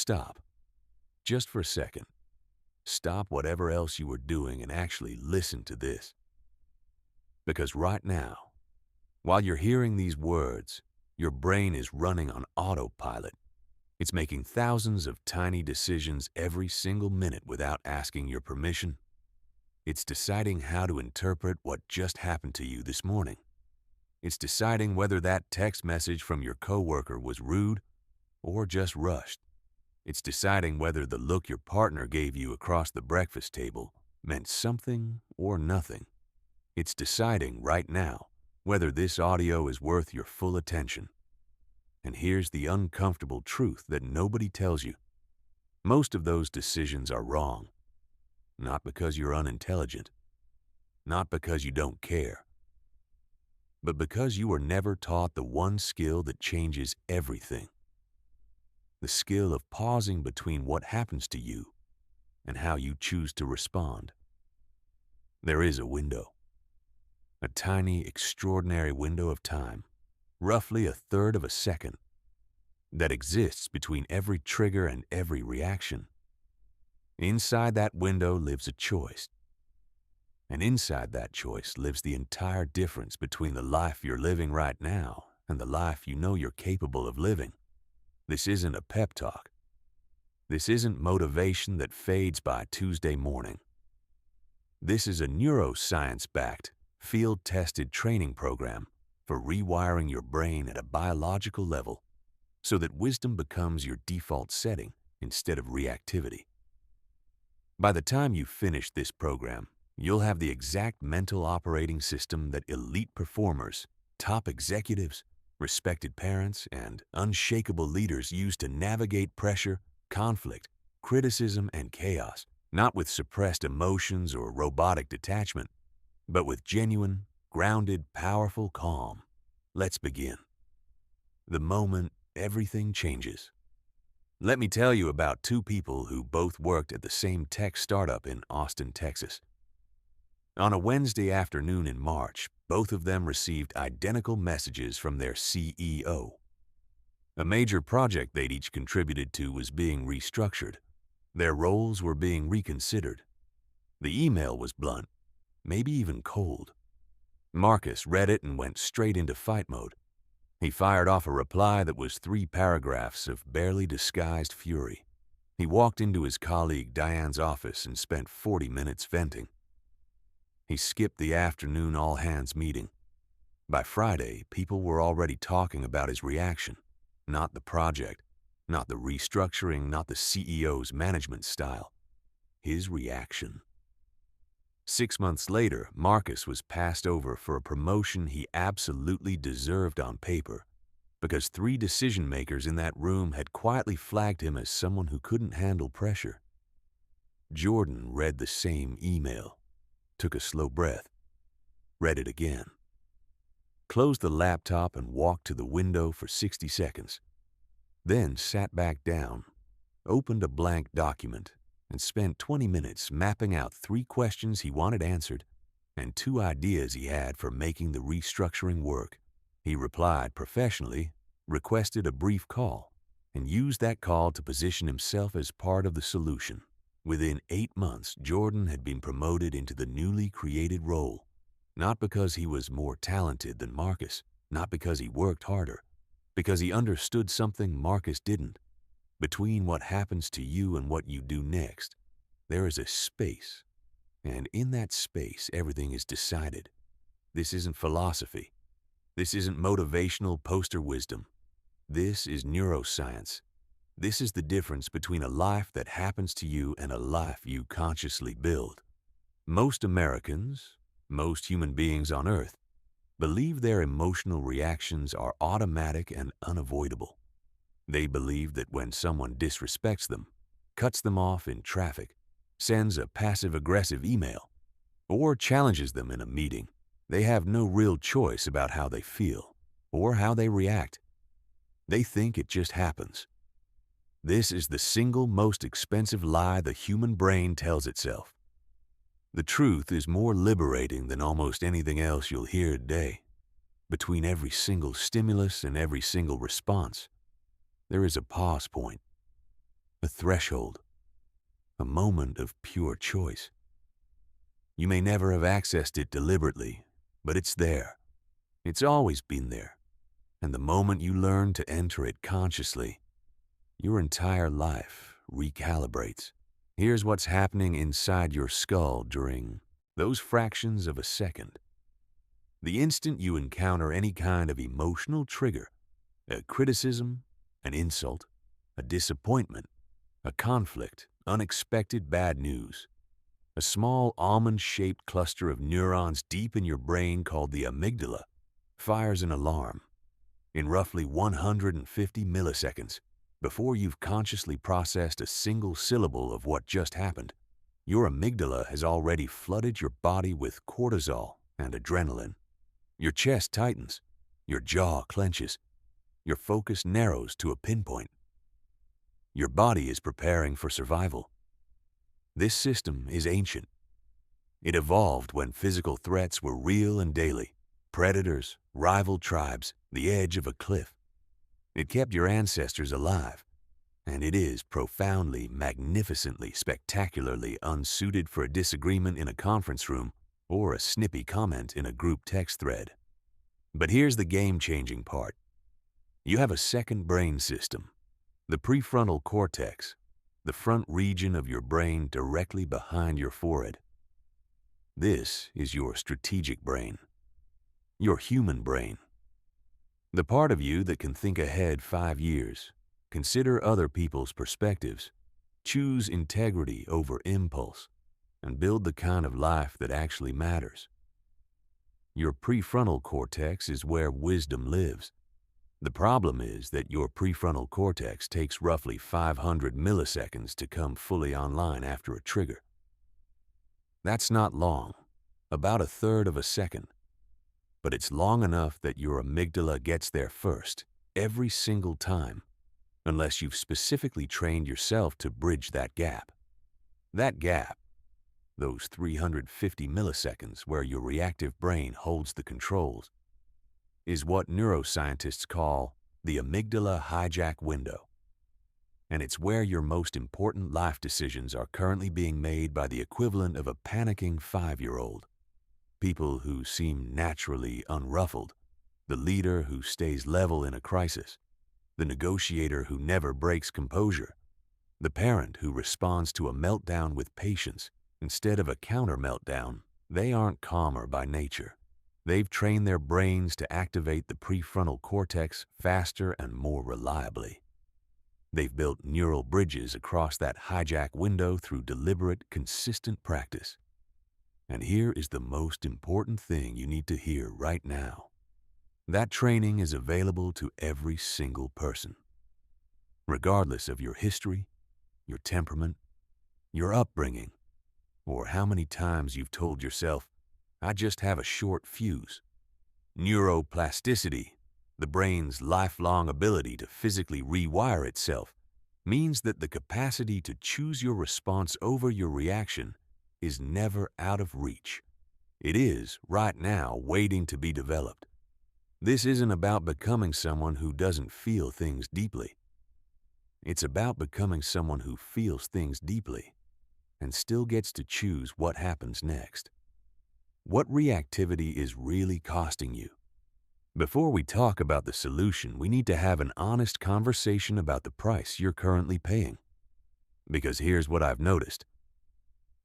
Stop. Just for a second. Stop whatever else you were doing and actually listen to this. Because right now, while you're hearing these words, your brain is running on autopilot. It's making thousands of tiny decisions every single minute without asking your permission. It's deciding how to interpret what just happened to you this morning. It's deciding whether that text message from your coworker was rude or just rushed. It's deciding whether the look your partner gave you across the breakfast table meant something or nothing. It's deciding right now whether this audio is worth your full attention. And here's the uncomfortable truth that nobody tells you. Most of those decisions are wrong. Not because you're unintelligent, not because you don't care, but because you were never taught the one skill that changes everything. The skill of pausing between what happens to you and how you choose to respond. There is a window, a tiny, extraordinary window of time, roughly a third of a second, that exists between every trigger and every reaction. Inside that window lives a choice. And inside that choice lives the entire difference between the life you're living right now and the life you know you're capable of living. This isn't a pep talk. This isn't motivation that fades by Tuesday morning. This is a neuroscience-backed, field-tested training program for rewiring your brain at a biological level so that wisdom becomes your default setting instead of reactivity. By the time you finish this program, you'll have the exact mental operating system that elite performers, top executives, respected parents, and unshakable leaders use to navigate pressure, conflict, criticism, and chaos, not with suppressed emotions or robotic detachment, but with genuine, grounded, powerful calm. Let's begin. The moment everything changes. Let me tell you about two people who both worked at the same tech startup in Austin, Texas. On a Wednesday afternoon in March, both of them received identical messages from their CEO. A major project they'd each contributed to was being restructured. Their roles were being reconsidered. The email was blunt, maybe even cold. Marcus read it and went straight into fight mode. He fired off a reply that was 3 paragraphs of barely disguised fury. He walked into his colleague Diane's office and spent 40 minutes venting. He skipped the afternoon all-hands meeting. By Friday, people were already talking about his reaction, not the project, not the restructuring, not the CEO's management style. His reaction. 6 months later, Marcus was passed over for a promotion he absolutely deserved on paper because 3 decision-makers in that room had quietly flagged him as someone who couldn't handle pressure. Jordan read the same email, took a slow breath, read it again, closed the laptop and walked to the window for 60 seconds, then sat back down, opened a blank document, and spent 20 minutes mapping out 3 questions he wanted answered and 2 ideas he had for making the restructuring work. He replied professionally, requested a brief call, and used that call to position himself as part of the solution. Within 8 months, Jordan had been promoted into the newly created role, not because he was more talented than Marcus, not because he worked harder, because he understood something Marcus didn't. Between what happens to you and what you do next, there is a space, and in that space, everything is decided. This isn't philosophy. This isn't motivational poster wisdom. This is neuroscience. This is the difference between a life that happens to you and a life you consciously build. Most Americans, most human beings on Earth, believe their emotional reactions are automatic and unavoidable. They believe that when someone disrespects them, cuts them off in traffic, sends a passive-aggressive email, or challenges them in a meeting, they have no real choice about how they feel or how they react. They think it just happens. This is the single most expensive lie the human brain tells itself. The truth is more liberating than almost anything else you'll hear today. Between every single stimulus and every single response, there is a pause point. threshold, a moment of pure choice. You may never have accessed it deliberately, but it's there. It's always been there. And the moment you learn to enter it consciously, your entire life recalibrates. Here's what's happening inside your skull during those fractions of a second. The instant you encounter any kind of emotional trigger, a criticism, an insult, a disappointment, a conflict, unexpected bad news, a small almond-shaped cluster of neurons deep in your brain called the amygdala fires an alarm. In roughly 150 milliseconds, before you've consciously processed a single syllable of what just happened, your amygdala has already flooded your body with cortisol and adrenaline. Your chest tightens, your jaw clenches, your focus narrows to a pinpoint. Your body is preparing for survival. This system is ancient. It evolved when physical threats were real and daily. Predators, rival tribes, the edge of a cliff. It kept your ancestors alive, and it is profoundly, magnificently, spectacularly unsuited for a disagreement in a conference room or a snippy comment in a group text thread. But here's the game-changing part. You have a second brain system, the prefrontal cortex, the front region of your brain directly behind your forehead. This is your strategic brain, your human brain. The part of you that can think ahead 5 years, consider other people's perspectives, choose integrity over impulse, and build the kind of life that actually matters. Your prefrontal cortex is where wisdom lives. The problem is that your prefrontal cortex takes roughly 500 milliseconds to come fully online after a trigger. That's not long, about a third of a second. But it's long enough that your amygdala gets there first, every single time, unless you've specifically trained yourself to bridge that gap. That gap, those 350 milliseconds where your reactive brain holds the controls, is what neuroscientists call the amygdala hijack window. And it's where your most important life decisions are currently being made by the equivalent of a panicking 5-year-old. People who seem naturally unruffled, the leader who stays level in a crisis, the negotiator who never breaks composure, the parent who responds to a meltdown with patience instead of a counter-meltdown. They aren't calmer by nature. They've trained their brains to activate the prefrontal cortex faster and more reliably. They've built neural bridges across that hijack window through deliberate, consistent practice. And here is the most important thing you need to hear right now. That training is available to every single person, regardless of your history, your temperament, your upbringing, or how many times you've told yourself, "I just have a short fuse." Neuroplasticity, the brain's lifelong ability to physically rewire itself, means that the capacity to choose your response over your reaction is never out of reach. It is, right now, waiting to be developed. This isn't about becoming someone who doesn't feel things deeply. It's about becoming someone who feels things deeply and still gets to choose what happens next. What reactivity is really costing you? Before we talk about the solution, we need to have an honest conversation about the price you're currently paying. Because here's what I've noticed.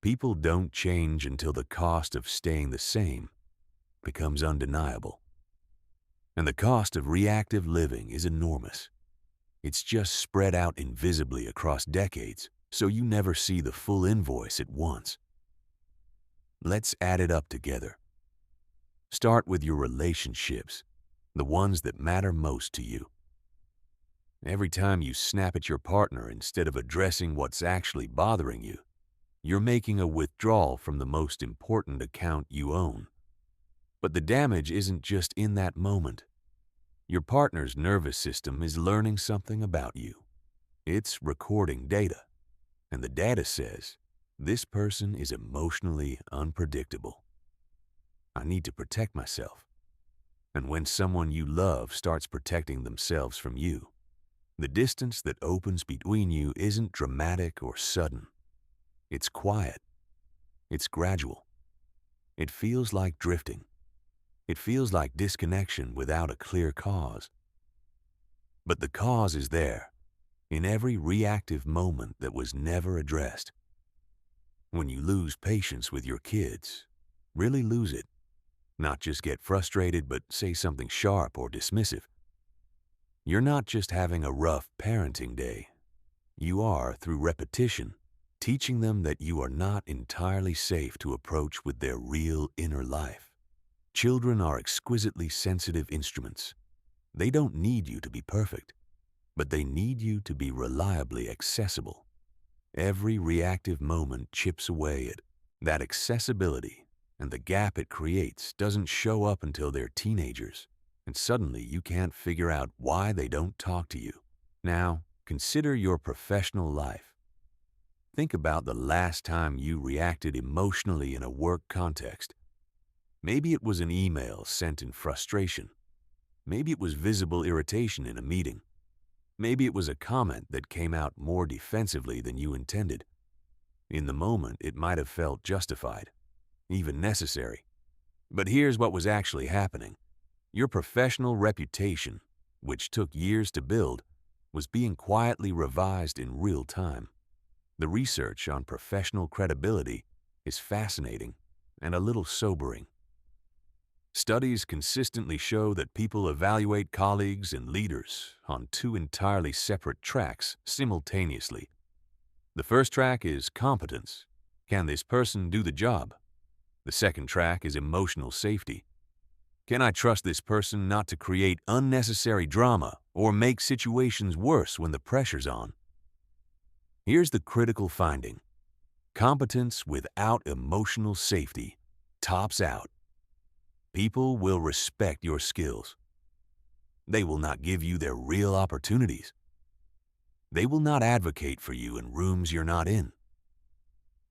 People don't change until the cost of staying the same becomes undeniable. And the cost of reactive living is enormous. It's just spread out invisibly across decades, so you never see the full invoice at once. Let's add it up together. Start with your relationships, the ones that matter most to you. Every time you snap at your partner instead of addressing what's actually bothering you, you're making a withdrawal from the most important account you own. But the damage isn't just in that moment. Your partner's nervous system is learning something about you. It's recording data, and the data says, this person is emotionally unpredictable. I need to protect myself. And when someone you love starts protecting themselves from you, The distance that opens between you isn't dramatic or sudden. It's quiet. It's gradual. It feels like drifting. It feels like disconnection without a clear cause. But the cause is there, in every reactive moment that was never addressed. When you lose patience with your kids, really lose it, not just get frustrated but say something sharp or dismissive, you're not just having a rough parenting day. You are, through repetition, teaching them that you are not entirely safe to approach with their real inner life. Children are exquisitely sensitive instruments. They don't need you to be perfect, but they need you to be reliably accessible. Every reactive moment chips away at that accessibility, and the gap it creates doesn't show up until they're teenagers, and suddenly you can't figure out why they don't talk to you. Now, consider your professional life. Think about the last time you reacted emotionally in a work context. Maybe it was an email sent in frustration. Maybe it was visible irritation in a meeting. Maybe it was a comment that came out more defensively than you intended. In the moment, it might have felt justified, even necessary. But here's what was actually happening. Your professional reputation, which took years to build, was being quietly revised in real time. The research on professional credibility is fascinating and a little sobering. Studies consistently show that people evaluate colleagues and leaders on two entirely separate tracks simultaneously. The first track is competence. Can this person do the job? The second track is emotional safety. Can I trust this person not to create unnecessary drama or make situations worse when the pressure's on? Here's the critical finding. Competence without emotional safety tops out. People will respect your skills. They will not give you their real opportunities. They will not advocate for you in rooms you're not in.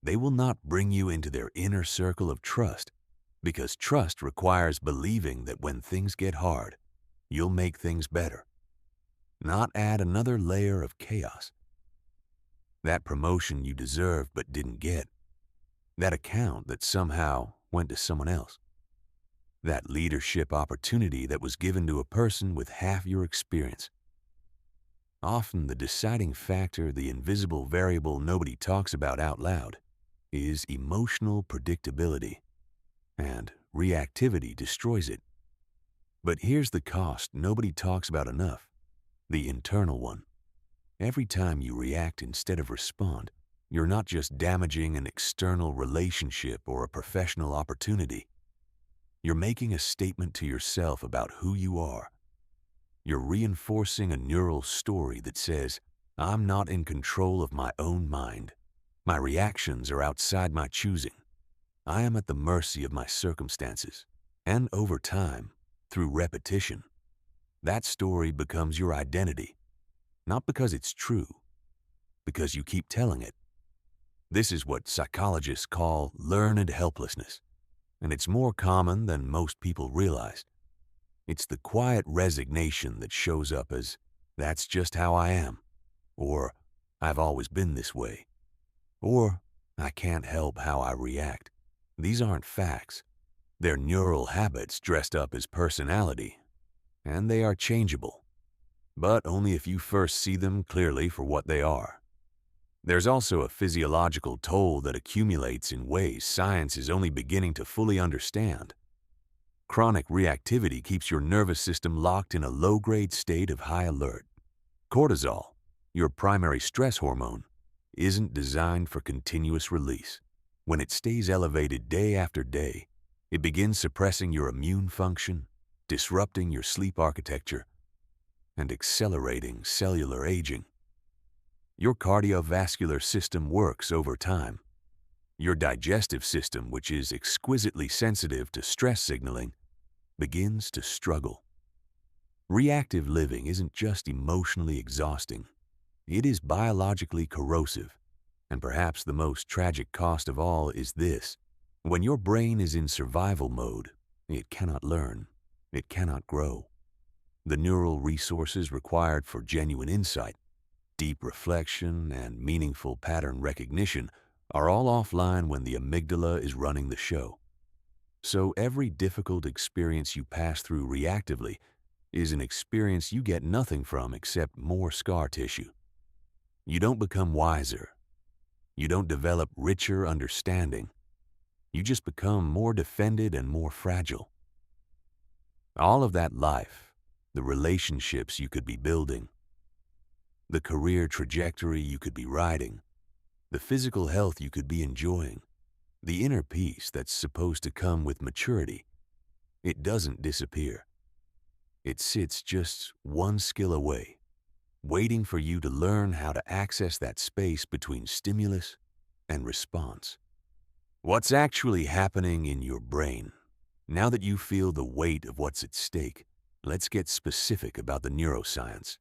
They will not bring you into their inner circle of trust, because trust requires believing that when things get hard, you'll make things better, not add another layer of chaos. That promotion you deserved but didn't get. That account that somehow went to someone else. That leadership opportunity that was given to a person with half your experience. Often the deciding factor, the invisible variable nobody talks about out loud, is emotional predictability, and reactivity destroys it. But here's the cost nobody talks about enough, the internal one. Every time you react instead of respond, you're not just damaging an external relationship or a professional opportunity. You're making a statement to yourself about who you are. You're reinforcing a neural story that says, I'm not in control of my own mind. My reactions are outside my choosing. I am at the mercy of my circumstances. And over time, through repetition, that story becomes your identity. Not because it's true, because you keep telling it. This is what psychologists call learned helplessness, and it's more common than most people realize. It's the quiet resignation that shows up as, that's just how I am, or I've always been this way, or I can't help how I react. These aren't facts. They're neural habits dressed up as personality, and they are changeable, but only if you first see them clearly for what they are. There's also a physiological toll that accumulates in ways science is only beginning to fully understand. Chronic reactivity keeps your nervous system locked in a low-grade state of high alert. Cortisol, your primary stress hormone, isn't designed for continuous release. When it stays elevated day after day, it begins suppressing your immune function, disrupting your sleep architecture, and accelerating cellular aging. Your cardiovascular system works over time. Your digestive system, which is exquisitely sensitive to stress signaling, begins to struggle. Reactive living isn't just emotionally exhausting. It is biologically corrosive. And perhaps the most tragic cost of all is this. When your brain is in survival mode, it cannot learn. It cannot grow. The neural resources required for genuine insight, deep reflection, and meaningful pattern recognition are all offline when the amygdala is running the show. So every difficult experience you pass through reactively is an experience you get nothing from except more scar tissue. You don't become wiser. You don't develop richer understanding. You just become more defended and more fragile. All of that life, the relationships you could be building, the career trajectory you could be riding, the physical health you could be enjoying, the inner peace that's supposed to come with maturity, it doesn't disappear. It sits just one skill away, waiting for you to learn how to access that space between stimulus and response. What's actually happening in your brain? Now that you feel the weight of what's at stake, let's get specific about the neuroscience.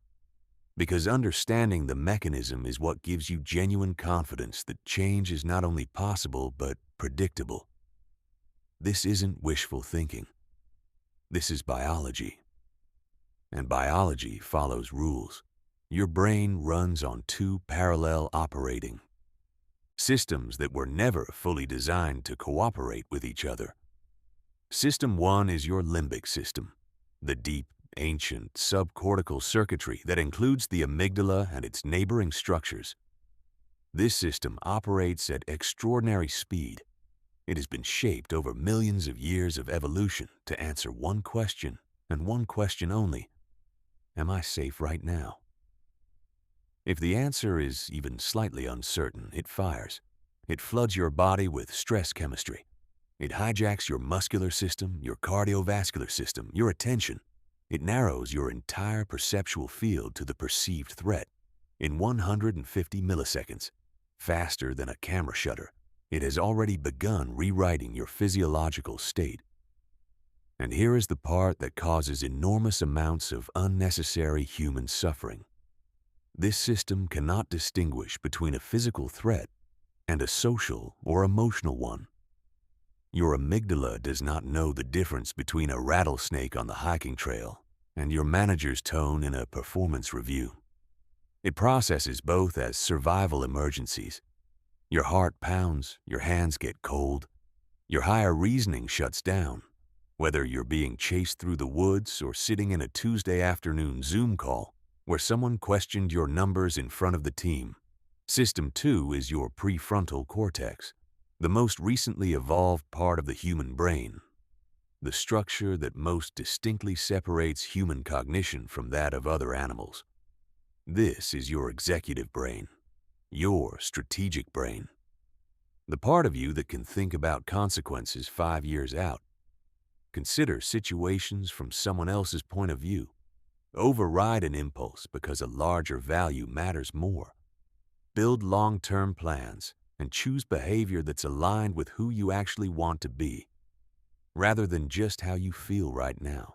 Because understanding the mechanism is what gives you genuine confidence that change is not only possible but predictable. This isn't wishful thinking. This is biology. And biology follows rules. Your brain runs on two parallel operating systems that were never fully designed to cooperate with each other. System 1 is your limbic system, the deep, ancient subcortical circuitry that includes the amygdala and its neighboring structures. This system operates at extraordinary speed. It has been shaped over millions of years of evolution to answer one question, and one question only: am I safe right now? If the answer is even slightly uncertain, it fires. It floods your body with stress chemistry. It hijacks your muscular system, your cardiovascular system, your attention. It narrows your entire perceptual field to the perceived threat in 150 milliseconds, faster than a camera shutter. It has already begun rewriting your physiological state. And here is the part that causes enormous amounts of unnecessary human suffering. This system cannot distinguish between a physical threat and a social or emotional one. Your amygdala does not know the difference between a rattlesnake on the hiking trail and your manager's tone in a performance review. It processes both as survival emergencies. Your heart pounds, your hands get cold, your higher reasoning shuts down, whether you're being chased through the woods or sitting in a Tuesday afternoon Zoom call where someone questioned your numbers in front of the team. System 2 is your prefrontal cortex, the most recently evolved part of the human brain, the structure that most distinctly separates human cognition from that of other animals. This is your executive brain, your strategic brain, the part of you that can think about consequences 5 years out, consider situations from someone else's point of view, override an impulse because a larger value matters more, build long-term plans, and choose behavior that's aligned with who you actually want to be, rather than just how you feel right now.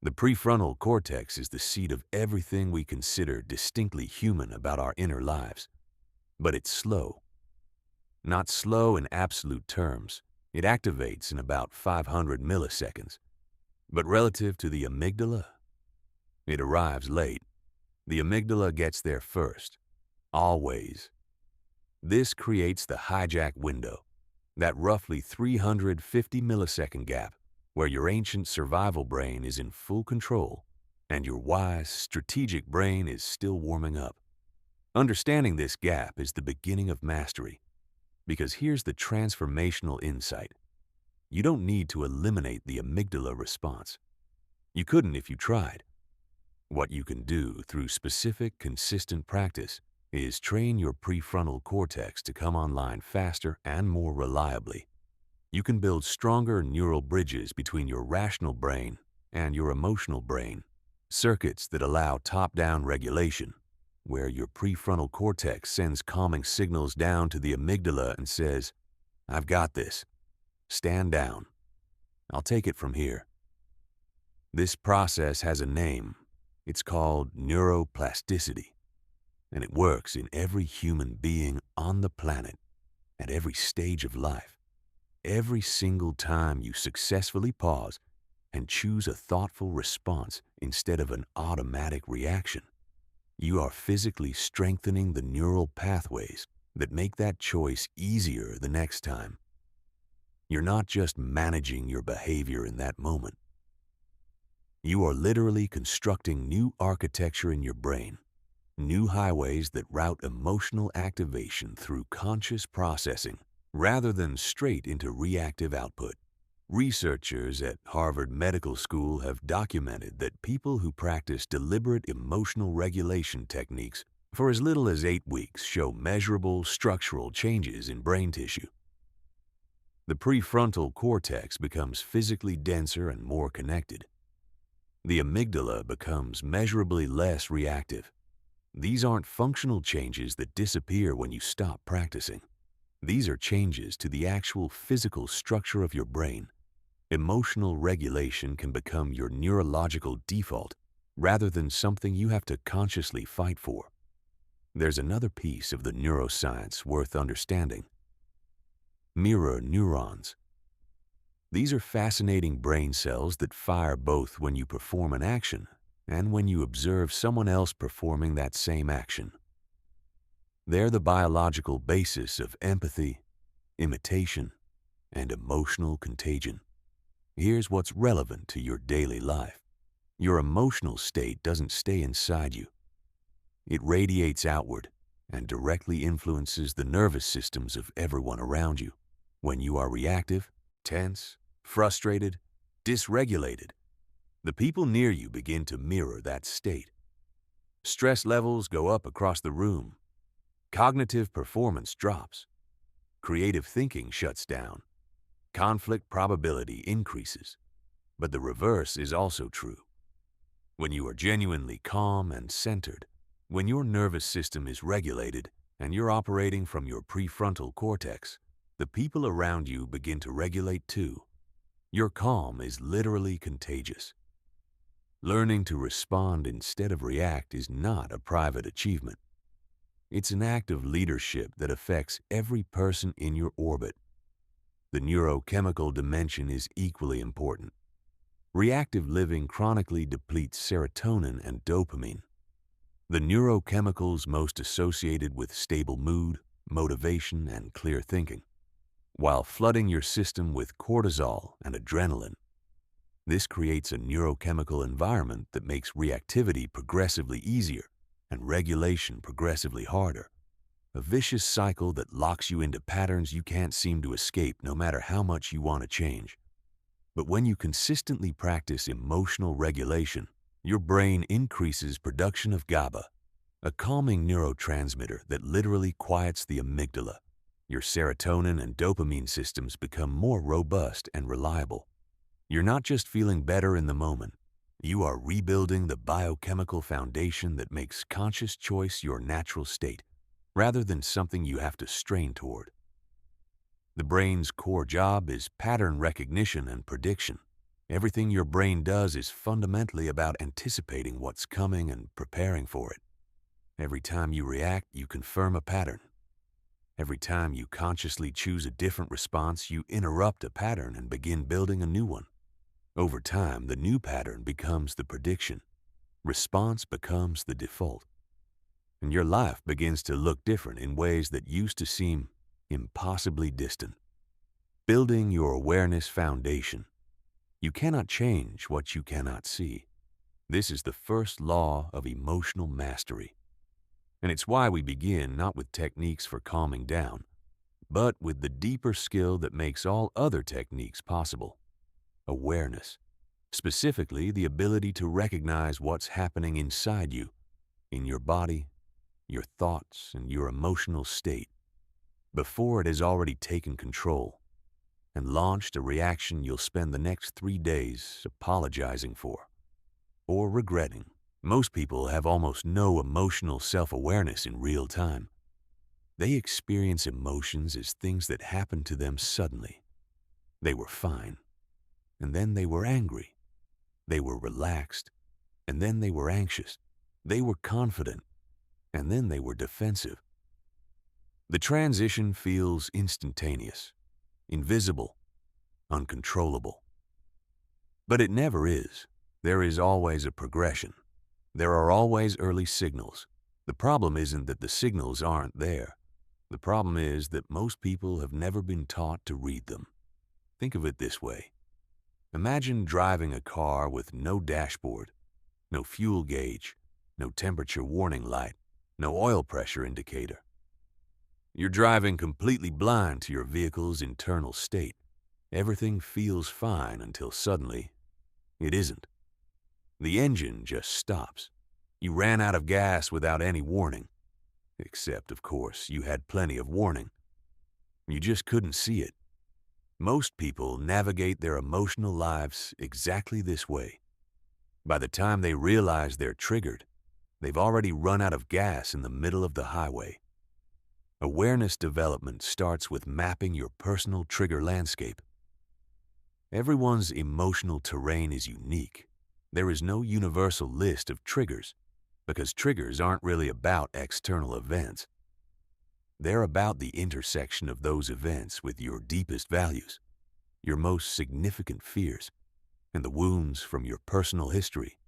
The prefrontal cortex is the seat of everything we consider distinctly human about our inner lives. But it's slow. Not slow in absolute terms. It activates in about 500 milliseconds. But relative to the amygdala, it arrives late. The amygdala gets there first. Always. This creates the hijack window, that roughly 350 millisecond gap where your ancient survival brain is in full control and your wise, strategic brain is still warming up. Understanding this gap is the beginning of mastery, because here's the transformational insight. You don't need to eliminate the amygdala response. You couldn't if you tried. What you can do through specific, consistent practice is train your prefrontal cortex to come online faster and more reliably. You can build stronger neural bridges between your rational brain and your emotional brain, circuits that allow top-down regulation, where your prefrontal cortex sends calming signals down to the amygdala and says, "I've got this. Stand down. I'll take it from here." This process has a name. It's called neuroplasticity, and it works in every human being on the planet at every stage of life. Every single time you successfully pause and choose a thoughtful response instead of an automatic reaction. You are physically strengthening the neural pathways that make that choice easier the next time. You're not just managing your behavior in that moment. You are literally constructing new architecture in your brain, new highways that route emotional activation through conscious processing rather than straight into reactive output. Researchers at Harvard Medical School have documented that people who practice deliberate emotional regulation techniques for as little as 8 weeks show measurable structural changes in brain tissue. The prefrontal cortex becomes physically denser and more connected. The amygdala becomes measurably less reactive. These aren't functional changes that disappear when you stop practicing. These are changes to the actual physical structure of your brain. Emotional regulation can become your neurological default rather than something you have to consciously fight for. There's another piece of the neuroscience worth understanding. Mirror neurons. These are fascinating brain cells that fire both when you perform an action and when you observe someone else performing that same action. They're the biological basis of empathy, imitation, and emotional contagion. Here's what's relevant to your daily life. Your emotional state doesn't stay inside you. It radiates outward and directly influences the nervous systems of everyone around you. When you are reactive, tense, frustrated, dysregulated, the people near you begin to mirror that state. Stress levels go up across the room. Cognitive performance drops. Creative thinking shuts down. Conflict probability increases. But the reverse is also true. When you are genuinely calm and centered, when your nervous system is regulated and you're operating from your prefrontal cortex, the people around you begin to regulate too. Your calm is literally contagious. Learning to respond instead of react is not a private achievement. It's an act of leadership that affects every person in your orbit. The neurochemical dimension is equally important. Reactive living chronically depletes serotonin and dopamine, the neurochemicals most associated with stable mood, motivation, and clear thinking, while flooding your system with cortisol and adrenaline. This creates a neurochemical environment that makes reactivity progressively easier and regulation progressively harder. A vicious cycle that locks you into patterns you can't seem to escape no matter how much you want to change. But when you consistently practice emotional regulation, your brain increases production of GABA, a calming neurotransmitter that literally quiets the amygdala. Your serotonin and dopamine systems become more robust and reliable. You're not just feeling better in the moment. You are rebuilding the biochemical foundation that makes conscious choice your natural state, rather than something you have to strain toward. The brain's core job is pattern recognition and prediction. Everything your brain does is fundamentally about anticipating what's coming and preparing for it. Every time you react, you confirm a pattern. Every time you consciously choose a different response, you interrupt a pattern and begin building a new one. Over time, the new pattern becomes the prediction. Response becomes the default. And your life begins to look different in ways that used to seem impossibly distant. Building your awareness foundation. You cannot change what you cannot see. This is the first law of emotional mastery. And it's why we begin not with techniques for calming down, but with the deeper skill that makes all other techniques possible. Awareness. Specifically, the ability to recognize what's happening inside you, in your body, your thoughts, and your emotional state, before it has already taken control and launched a reaction you'll spend the next 3 days apologizing for or regretting. Most people have almost no emotional self-awareness in real time. They experience emotions as things that happen to them suddenly. They were fine, and then they were angry. They were relaxed, and then they were anxious. They were confident, and then they were defensive. The transition feels instantaneous, invisible, uncontrollable. But it never is. There is always a progression. There are always early signals. The problem isn't that the signals aren't there. The problem is that most people have never been taught to read them. Think of it this way. Imagine driving a car with no dashboard, no fuel gauge, no temperature warning light, no oil pressure indicator. You're driving completely blind to your vehicle's internal state. Everything feels fine until suddenly it isn't. The engine just stops. You ran out of gas without any warning. Except, of course, you had plenty of warning. You just couldn't see it. Most people navigate their emotional lives exactly this way. By the time they realize they're triggered, they've already run out of gas in the middle of the highway. Awareness development starts with mapping your personal trigger landscape. Everyone's emotional terrain is unique. There is no universal list of triggers, because triggers aren't really about external events. They're about the intersection of those events with your deepest values, your most significant fears, and the wounds from your personal history.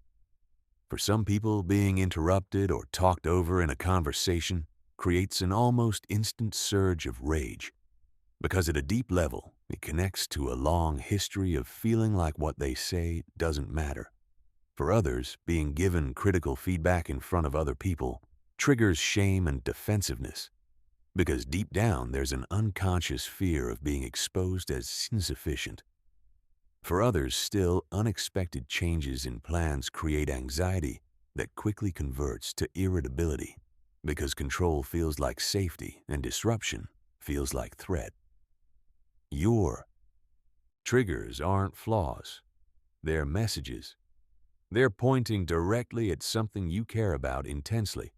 For some people, being interrupted or talked over in a conversation creates an almost instant surge of rage, because at a deep level, it connects to a long history of feeling like what they say doesn't matter. For others, being given critical feedback in front of other people triggers shame and defensiveness, because deep down there's an unconscious fear of being exposed as insufficient. For others, still, unexpected changes in plans create anxiety that quickly converts to irritability, because control feels like safety and disruption feels like threat. Your triggers aren't flaws. They're messages. They're pointing directly at something you care about intensely,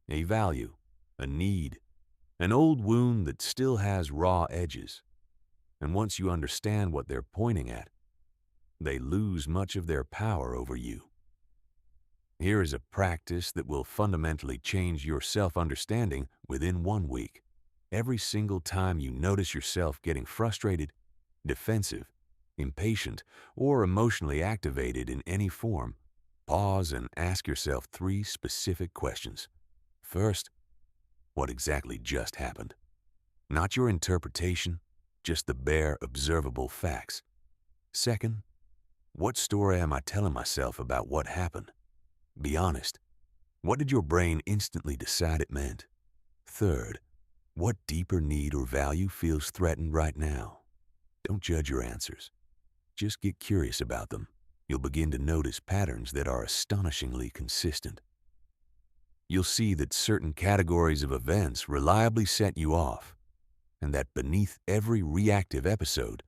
a value, a need, an old wound that still has raw edges. And once you understand what they're pointing at, they lose much of their power over you. Here is a practice that will fundamentally change your self-understanding within 1 week. Every single time you notice yourself getting frustrated, defensive, impatient, or emotionally activated in any form, pause and ask yourself 3 specific questions. First, what exactly just happened? Not your interpretation, just the bare, observable facts. Second, what story am I telling myself about what happened? Be honest. What did your brain instantly decide it meant? Third, what deeper need or value feels threatened right now? Don't judge your answers. Just get curious about them. You'll begin to notice patterns that are astonishingly consistent. You'll see that certain categories of events reliably set you off, and that beneath every reactive episode,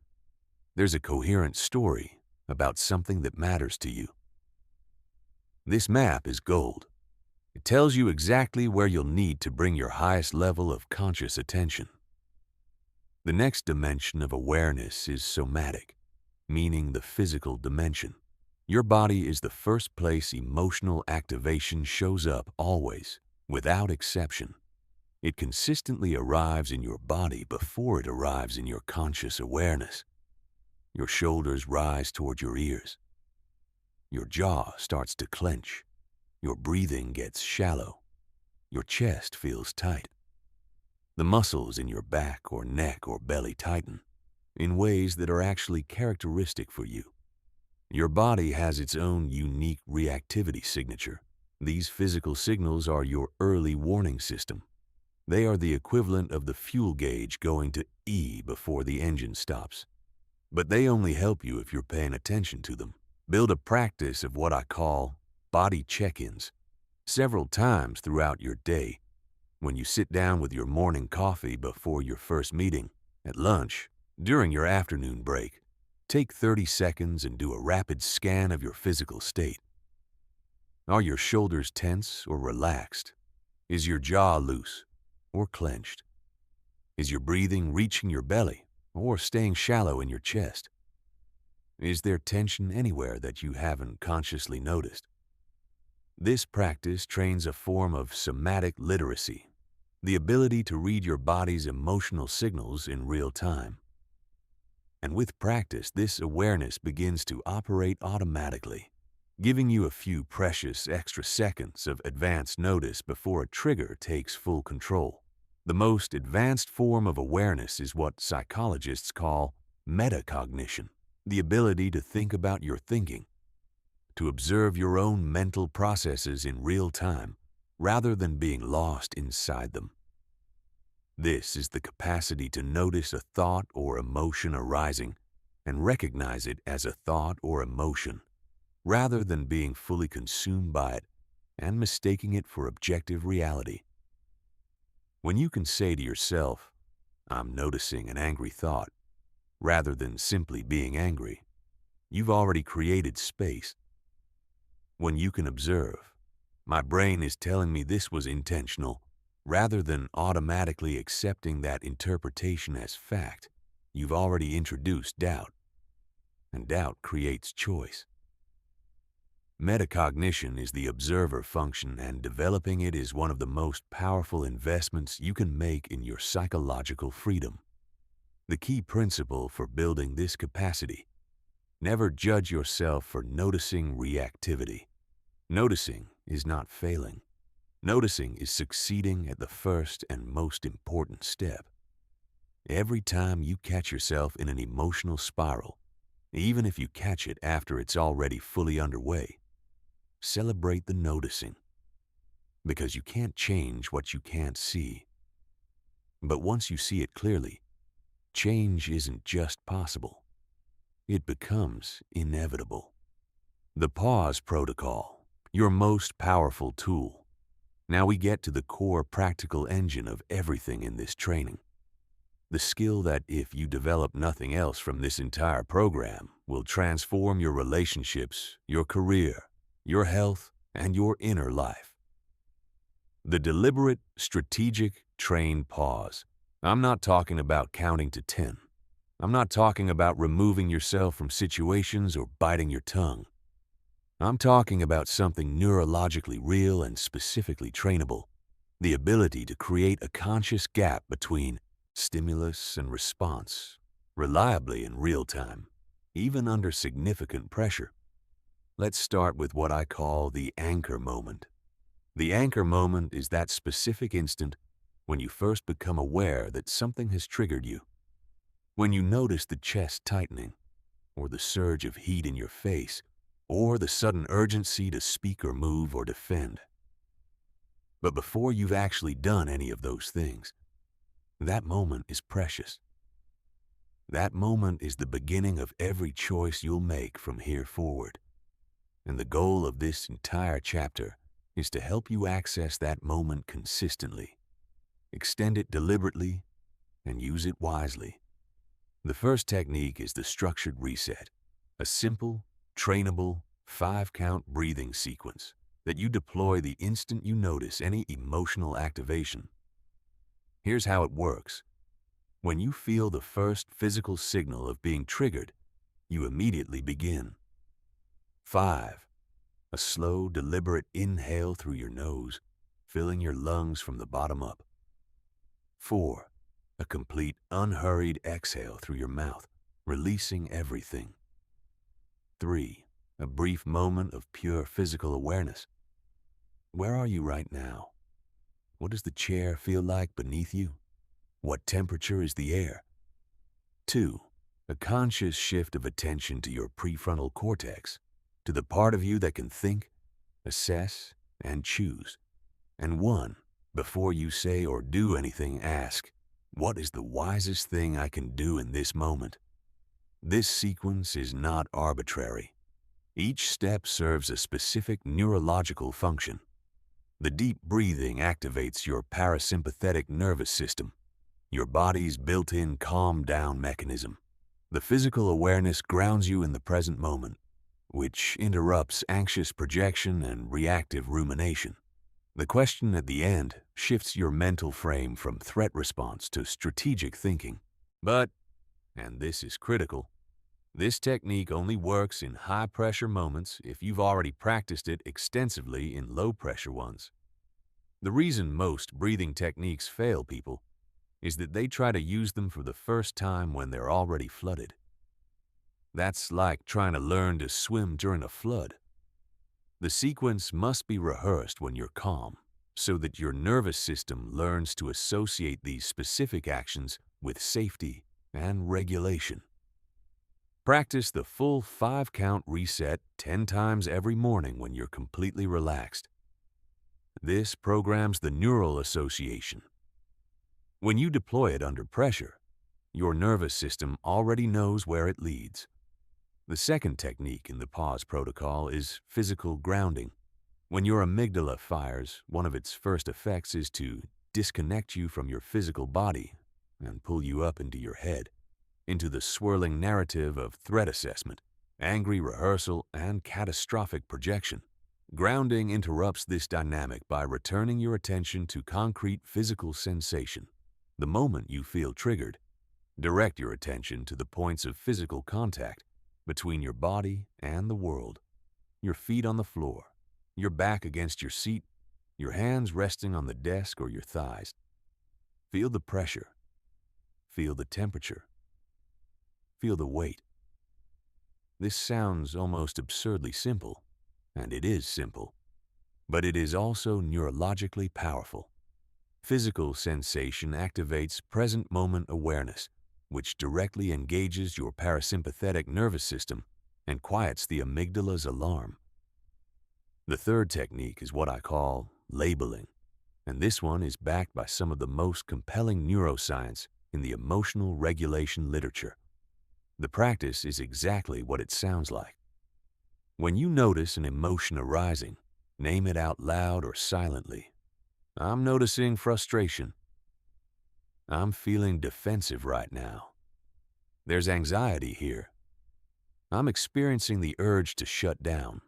there's a coherent story about something that matters to you. This map is gold. It tells you exactly where you'll need to bring your highest level of conscious attention. The next dimension of awareness is somatic, meaning the physical dimension. Your body is the first place emotional activation shows up always, without exception. It consistently arrives in your body before it arrives in your conscious awareness. Your shoulders rise toward your ears. Your jaw starts to clench. Your breathing gets shallow. Your chest feels tight. The muscles in your back or neck or belly tighten in ways that are actually characteristic for you. Your body has its own unique reactivity signature. These physical signals are your early warning system. They are the equivalent of the fuel gauge going to E before the engine stops. But they only help you if you're paying attention to them. Build a practice of what I call body check-ins several times throughout your day. When you sit down with your morning coffee before your first meeting, at lunch, during your afternoon break, take 30 seconds and do a rapid scan of your physical state. Are your shoulders tense or relaxed? Is your jaw loose or clenched? Is your breathing reaching your belly or staying shallow in your chest? Is there tension anywhere that you haven't consciously noticed? This practice trains a form of somatic literacy, the ability to read your body's emotional signals in real time. And with practice, this awareness begins to operate automatically, giving you a few precious extra seconds of advanced notice before a trigger takes full control. The most advanced form of awareness is what psychologists call metacognition, the ability to think about your thinking, to observe your own mental processes in real time, rather than being lost inside them. This is the capacity to notice a thought or emotion arising and recognize it as a thought or emotion, rather than being fully consumed by it and mistaking it for objective reality. When you can say to yourself, "I'm noticing an angry thought," rather than simply being angry, you've already created space. When you can observe, "My brain is telling me this was intentional," rather than automatically accepting that interpretation as fact, you've already introduced doubt, and doubt creates choice. Metacognition is the observer function, and developing it is one of the most powerful investments you can make in your psychological freedom. The key principle for building this capacity: never judge yourself for noticing reactivity. Noticing is not failing. Noticing is succeeding at the first and most important step. Every time you catch yourself in an emotional spiral, even if you catch it after it's already fully underway, celebrate the noticing, because you can't change what you can't see. But once you see it clearly, change isn't just possible. It becomes inevitable. The pause protocol, your most powerful tool. Now we get to the core practical engine of everything in this training. The skill that, if you develop nothing else from this entire program, will transform your relationships, your career, your health, and your inner life. The deliberate, strategic, trained pause. I'm not talking about counting to 10. I'm not talking about removing yourself from situations or biting your tongue. I'm talking about something neurologically real and specifically trainable: the ability to create a conscious gap between stimulus and response, reliably in real time, even under significant pressure. Let's start with what I call the anchor moment. The anchor moment is that specific instant when you first become aware that something has triggered you. When you notice the chest tightening, or the surge of heat in your face, or the sudden urgency to speak or move or defend. But before you've actually done any of those things, that moment is precious. That moment is the beginning of every choice you'll make from here forward. And the goal of this entire chapter is to help you access that moment consistently, extend it deliberately, and use it wisely. The first technique is the structured reset, a simple, trainable, 5-count breathing sequence that you deploy the instant you notice any emotional activation. Here's how it works. When you feel the first physical signal of being triggered, you immediately begin. 5. A slow, deliberate inhale through your nose, filling your lungs from the bottom up. 4. A complete, unhurried exhale through your mouth, releasing everything. 3. A brief moment of pure physical awareness. Where are you right now? What does the chair feel like beneath you? What temperature is the air? 2. A conscious shift of attention to your prefrontal cortex, to the part of you that can think, assess, and choose. And 1. Before you say or do anything, ask, what is the wisest thing I can do in this moment? This sequence is not arbitrary. Each step serves a specific neurological function. The deep breathing activates your parasympathetic nervous system, your body's built-in calm-down mechanism. The physical awareness grounds you in the present moment, which interrupts anxious projection and reactive rumination. The question at the end shifts your mental frame from threat response to strategic thinking. But, and this is critical, this technique only works in high-pressure moments if you've already practiced it extensively in low-pressure ones. The reason most breathing techniques fail people is that they try to use them for the first time when they're already flooded. That's like trying to learn to swim during a flood. The sequence must be rehearsed when you're calm, so that your nervous system learns to associate these specific actions with safety and regulation. Practice the full 5-count reset 10 times every morning when you're completely relaxed. This programs the neural association. When you deploy it under pressure, your nervous system already knows where it leads. The second technique in the pause protocol is physical grounding. When your amygdala fires, one of its first effects is to disconnect you from your physical body and pull you up into your head, into the swirling narrative of threat assessment, angry rehearsal, and catastrophic projection. Grounding interrupts this dynamic by returning your attention to concrete physical sensation. The moment you feel triggered, direct your attention to the points of physical contact between your body and the world. Your feet on the floor, your back against your seat, your hands resting on the desk or your thighs. Feel the pressure. Feel the temperature. Feel the weight. This sounds almost absurdly simple, and it is simple, but it is also neurologically powerful. Physical sensation activates present moment awareness, which directly engages your parasympathetic nervous system and quiets the amygdala's alarm. The third technique is what I call labeling, and this one is backed by some of the most compelling neuroscience in the emotional regulation literature. The practice is exactly what it sounds like. When you notice an emotion arising, name it out loud or silently. I'm noticing frustration. I'm feeling defensive right now. There's anxiety here. I'm experiencing the urge to shut down.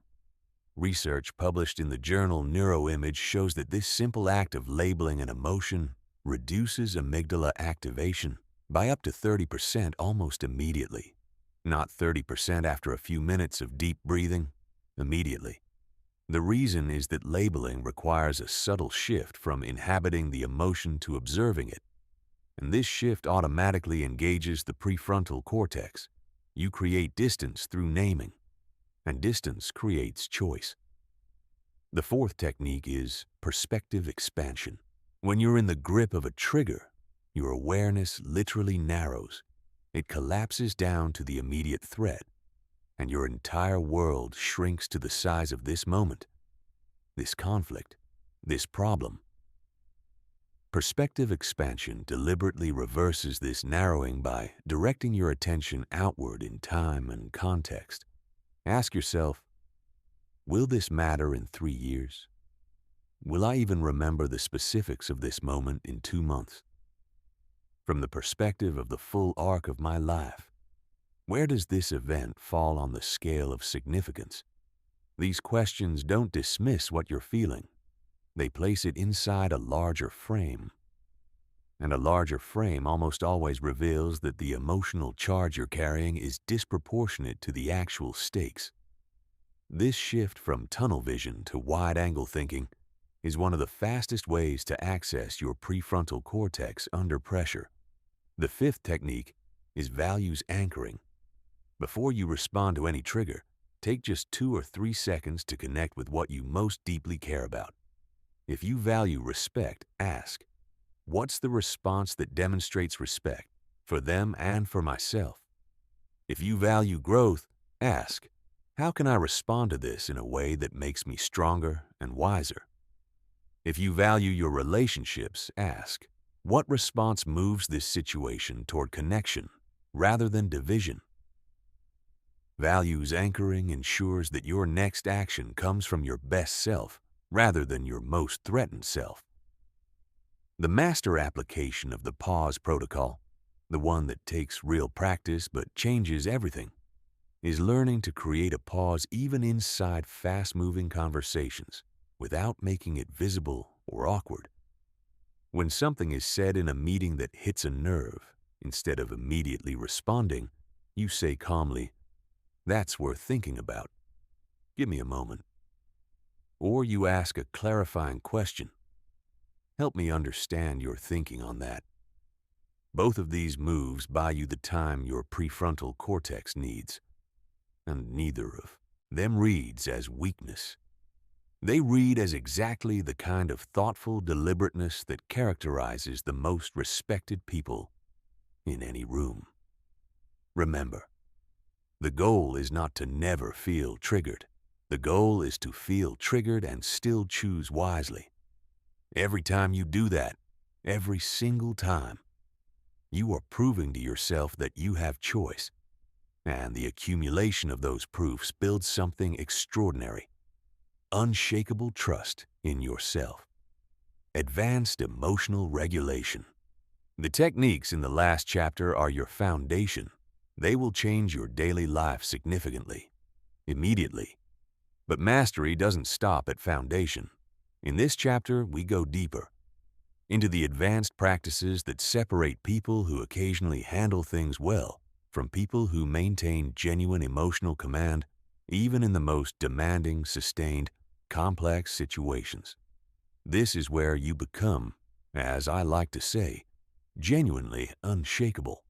Research published in the journal Neuroimage shows that this simple act of labeling an emotion reduces amygdala activation by up to 30% almost immediately. Not 30% after a few minutes of deep breathing, immediately. The reason is that labeling requires a subtle shift from inhabiting the emotion to observing it, and this shift automatically engages the prefrontal cortex. You create distance through naming, and distance creates choice. The fourth technique is perspective expansion. When you're in the grip of a trigger, your awareness literally narrows. It collapses down to the immediate threat, and your entire world shrinks to the size of this moment, this conflict, this problem. Perspective expansion deliberately reverses this narrowing by directing your attention outward in time and context. Ask yourself, will this matter in 3 years? Will I even remember the specifics of this moment in 2 months? From the perspective of the full arc of my life, where does this event fall on the scale of significance? These questions don't dismiss what you're feeling. They place it inside a larger frame. And a larger frame almost always reveals that the emotional charge you're carrying is disproportionate to the actual stakes. This shift from tunnel vision to wide-angle thinking is one of the fastest ways to access your prefrontal cortex under pressure. The fifth technique is values anchoring. Before you respond to any trigger, take just 2 or 3 seconds to connect with what you most deeply care about. If you value respect, ask, what's the response that demonstrates respect for them and for myself? If you value growth, ask, how can I respond to this in a way that makes me stronger and wiser? If you value your relationships, ask, what response moves this situation toward connection rather than division? Values anchoring ensures that your next action comes from your best self rather than your most threatened self. The master application of the pause protocol, the one that takes real practice but changes everything, is learning to create a pause even inside fast-moving conversations without making it visible or awkward. When something is said in a meeting that hits a nerve, instead of immediately responding, you say calmly, "That's worth thinking about. Give me a moment." Or you ask a clarifying question. "Help me understand your thinking on that." Both of these moves buy you the time your prefrontal cortex needs. and neither of them reads as weakness. They read as exactly the kind of thoughtful deliberateness that characterizes the most respected people in any room. Remember, the goal is not to never feel triggered. The goal is to feel triggered and still choose wisely. Every time you do that, every single time, you are proving to yourself that you have choice, and the accumulation of those proofs builds something extraordinary: unshakable trust in yourself. Advanced emotional regulation. The techniques in the last chapter are your foundation. They will change your daily life significantly, immediately. But mastery doesn't stop at foundation. In this chapter, we go deeper into the advanced practices that separate people who occasionally handle things well from people who maintain genuine emotional command, even in the most demanding, sustained, complex situations. This is where you become, as I like to say, genuinely unshakable.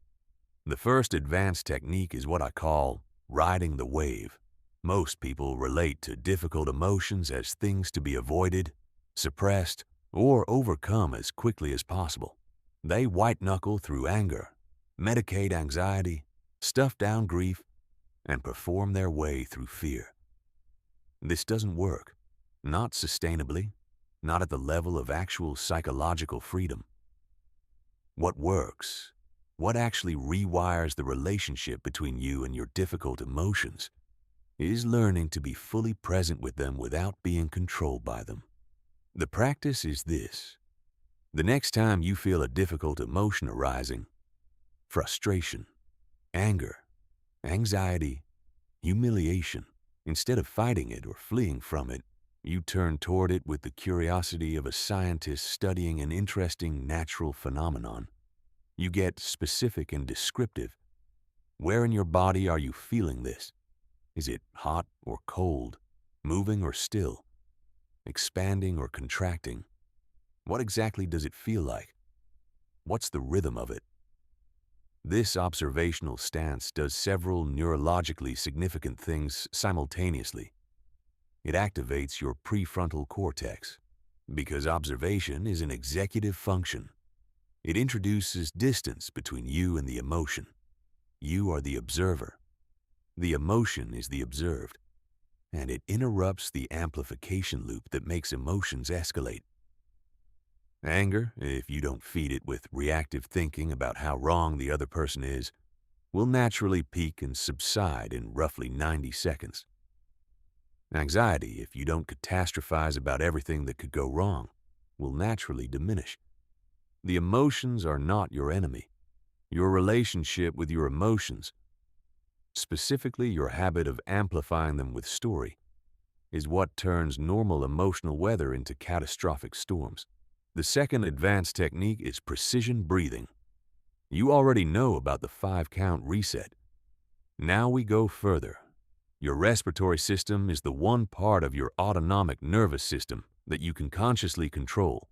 The first advanced technique is what I call riding the wave. Most people relate to difficult emotions as things to be avoided, suppressed, or overcome as quickly as possible. They white-knuckle through anger, medicate anxiety, stuff down grief, and perform their way through fear. This doesn't work, not sustainably, not at the level of actual psychological freedom. What works, what actually rewires the relationship between you and your difficult emotions, is learning to be fully present with them without being controlled by them. The practice is this: the next time you feel a difficult emotion arising, frustration, anger, anxiety, humiliation, instead of fighting it or fleeing from it, you turn toward it with the curiosity of a scientist studying an interesting natural phenomenon. You get specific and descriptive. Where in your body are you feeling this? Is it hot or cold, moving or still, expanding or contracting? What exactly does it feel like? What's the rhythm of it? This observational stance does several neurologically significant things simultaneously. It activates your prefrontal cortex, because observation is an executive function. It introduces distance between you and the emotion. You are the observer. The emotion is the observed, and it interrupts the amplification loop that makes emotions escalate. Anger, if you don't feed it with reactive thinking about how wrong the other person is, will naturally peak and subside in roughly 90 seconds. Anxiety, if you don't catastrophize about everything that could go wrong, will naturally diminish. The emotions are not your enemy. Your relationship with your emotions, specifically your habit of amplifying them with story, is what turns normal emotional weather into catastrophic storms. The second advanced technique is precision breathing. You already know about the 5-count reset. Now we go further. Your respiratory system is the one part of your autonomic nervous system that you can consciously control,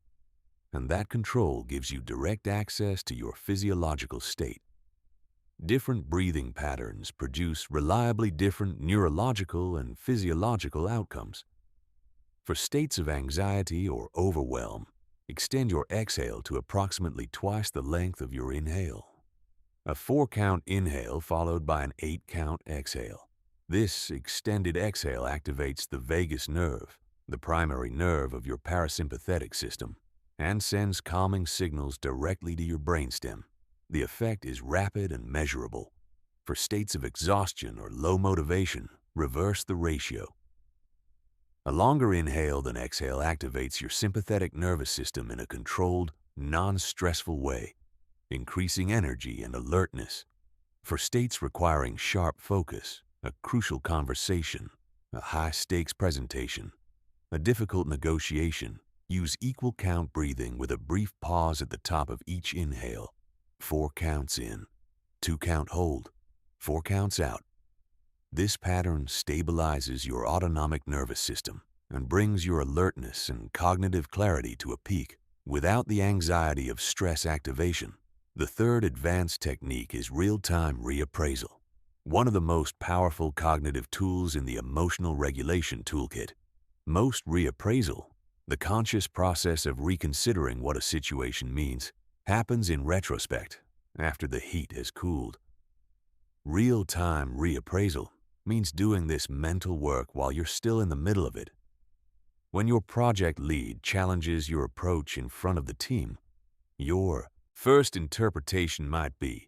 and that control gives you direct access to your physiological state. Different breathing patterns produce reliably different neurological and physiological outcomes. For states of anxiety or overwhelm, extend your exhale to approximately twice the length of your inhale. A 4-count inhale followed by an 8-count exhale. This extended exhale activates the vagus nerve, the primary nerve of your parasympathetic system, and sends calming signals directly to your brainstem. The effect is rapid and measurable. For states of exhaustion or low motivation, reverse the ratio. A longer inhale than exhale activates your sympathetic nervous system in a controlled, non-stressful way, increasing energy and alertness. For states requiring sharp focus, a crucial conversation, a high-stakes presentation, a difficult negotiation, use equal count breathing with a brief pause at the top of each inhale. 4 counts in, 2 count hold, 4 counts out. This pattern stabilizes your autonomic nervous system and brings your alertness and cognitive clarity to a peak without the anxiety of stress activation. The third advanced technique is real-time reappraisal. one of the most powerful cognitive tools in the emotional regulation toolkit. Most reappraisal, the conscious process of reconsidering what a situation means, happens in retrospect, after the heat has cooled. Real-time reappraisal means doing this mental work while you're still in the middle of it. When your project lead challenges your approach in front of the team, your first interpretation might be,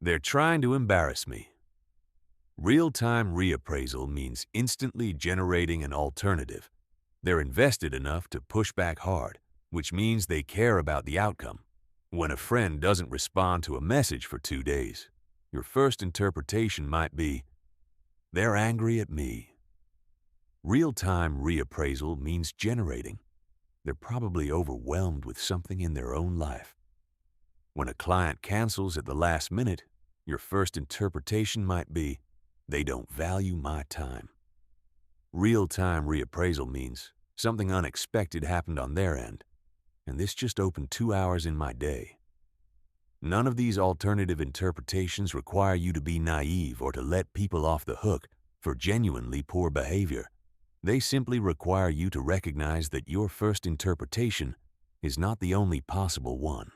"They're trying to embarrass me." Real-time reappraisal means instantly generating an alternative. They're invested enough to push back hard, which means they care about the outcome. When a friend doesn't respond to a message for 2 days, your first interpretation might be, "They're angry at me." Real-time reappraisal means generating. They're probably overwhelmed with something in their own life. When a client cancels at the last minute, your first interpretation might be, "They don't value my time." Real-time reappraisal means something unexpected happened on their end, and this just opened 2 hours in my day. None of these alternative interpretations require you to be naive or to let people off the hook for genuinely poor behavior. They simply require you to recognize that your first interpretation is not the only possible one,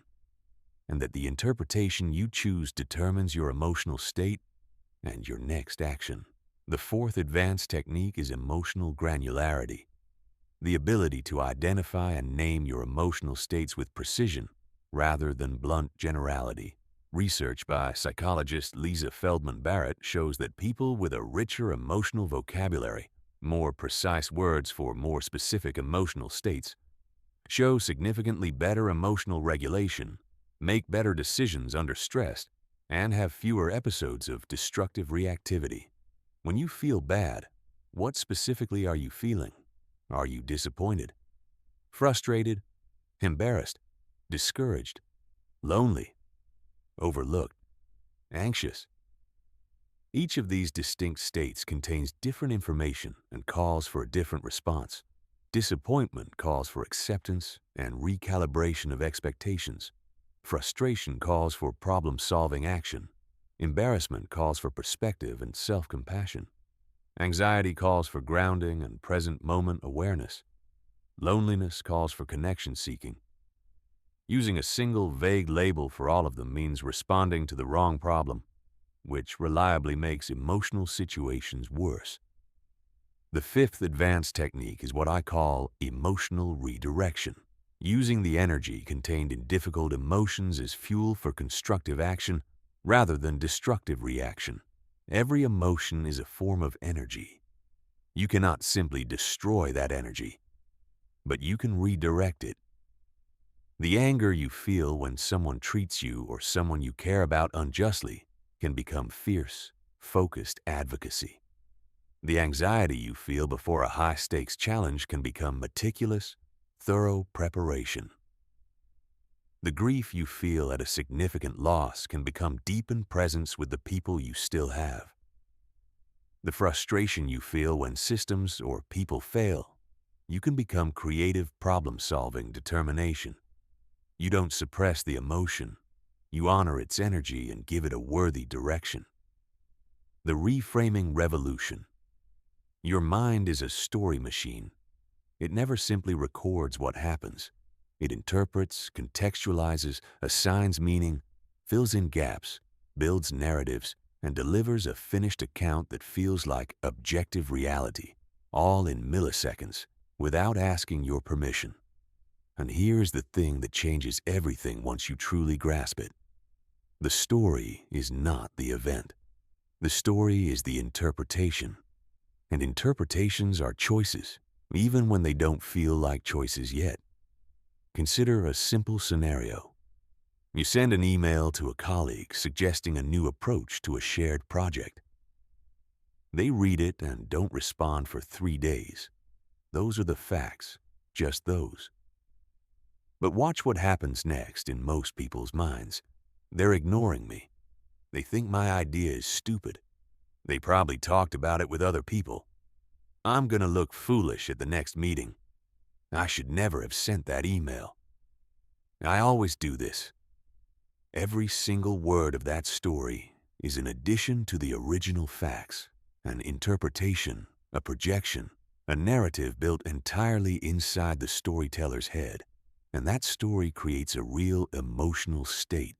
and that the interpretation you choose determines your emotional state and your next action. The fourth advanced technique is emotional granularity, the ability to identify and name your emotional states with precision rather than blunt generality. Research by psychologist Lisa Feldman Barrett shows that people with a richer emotional vocabulary, more precise words for more specific emotional states, show significantly better emotional regulation, make better decisions under stress, and have fewer episodes of destructive reactivity. When you feel bad, what specifically are you feeling? Are you disappointed, frustrated, embarrassed, discouraged, lonely, overlooked, anxious? Each of these distinct states contains different information and calls for a different response. Disappointment calls for acceptance and recalibration of expectations. Frustration calls for problem-solving action. Embarrassment calls for perspective and self-compassion. Anxiety calls for grounding and present moment awareness. Loneliness calls for connection seeking. Using a single vague label for all of them means responding to the wrong problem, which reliably makes emotional situations worse. The fifth advanced technique is what I call emotional redirection. Using the energy contained in difficult emotions as fuel for constructive action rather than destructive reaction. Every emotion is a form of energy. You cannot simply destroy that energy, but you can redirect it. The anger you feel when someone treats you or someone you care about unjustly can become fierce, focused advocacy. The anxiety you feel before a high-stakes challenge can become meticulous, thorough preparation. The grief you feel at a significant loss can become deepened presence with the people you still have. The frustration you feel when systems or people fail, you can become creative problem-solving determination. You don't suppress the emotion. You honor its energy and give it a worthy direction. The reframing revolution. Your mind is a story machine. It never simply records what happens. It interprets, contextualizes, assigns meaning, fills in gaps, builds narratives, and delivers a finished account that feels like objective reality, all in milliseconds, without asking your permission. And here's the thing that changes everything once you truly grasp it. The story is not the event. The story is the interpretation. And interpretations are choices, even when they don't feel like choices yet. Consider a simple scenario. You send an email to a colleague suggesting a new approach to a shared project. They read it and don't respond for 3 days. Those are the facts, just those. But watch what happens next in most people's minds. They're ignoring me. They think my idea is stupid. They probably talked about it with other people. I'm gonna look foolish at the next meeting. I should never have sent that email. I always do this. Every single word of that story is an addition to the original facts, an interpretation, a projection, a narrative built entirely inside the storyteller's head. And that story creates a real emotional state,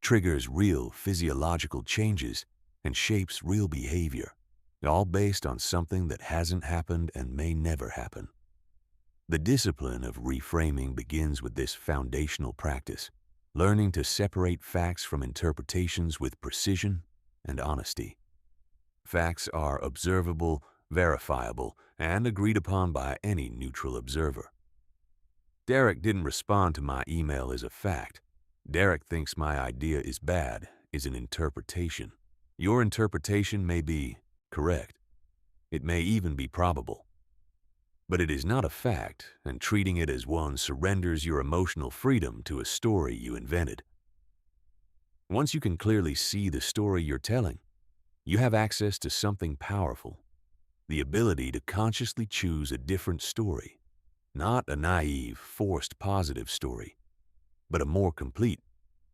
triggers real physiological changes, and shapes real behavior, all based on something that hasn't happened and may never happen. The discipline of reframing begins with this foundational practice, learning to separate facts from interpretations with precision and honesty. Facts are observable, verifiable, and agreed upon by any neutral observer. Derek didn't respond to my email as a fact. Derek thinks my idea is bad, is an interpretation. Your interpretation may be correct. It may even be probable. But it is not a fact, and treating it as one surrenders your emotional freedom to a story you invented. Once you can clearly see the story you're telling, you have access to something powerful, the ability to consciously choose a different story, not a naive, forced positive story, but a more complete,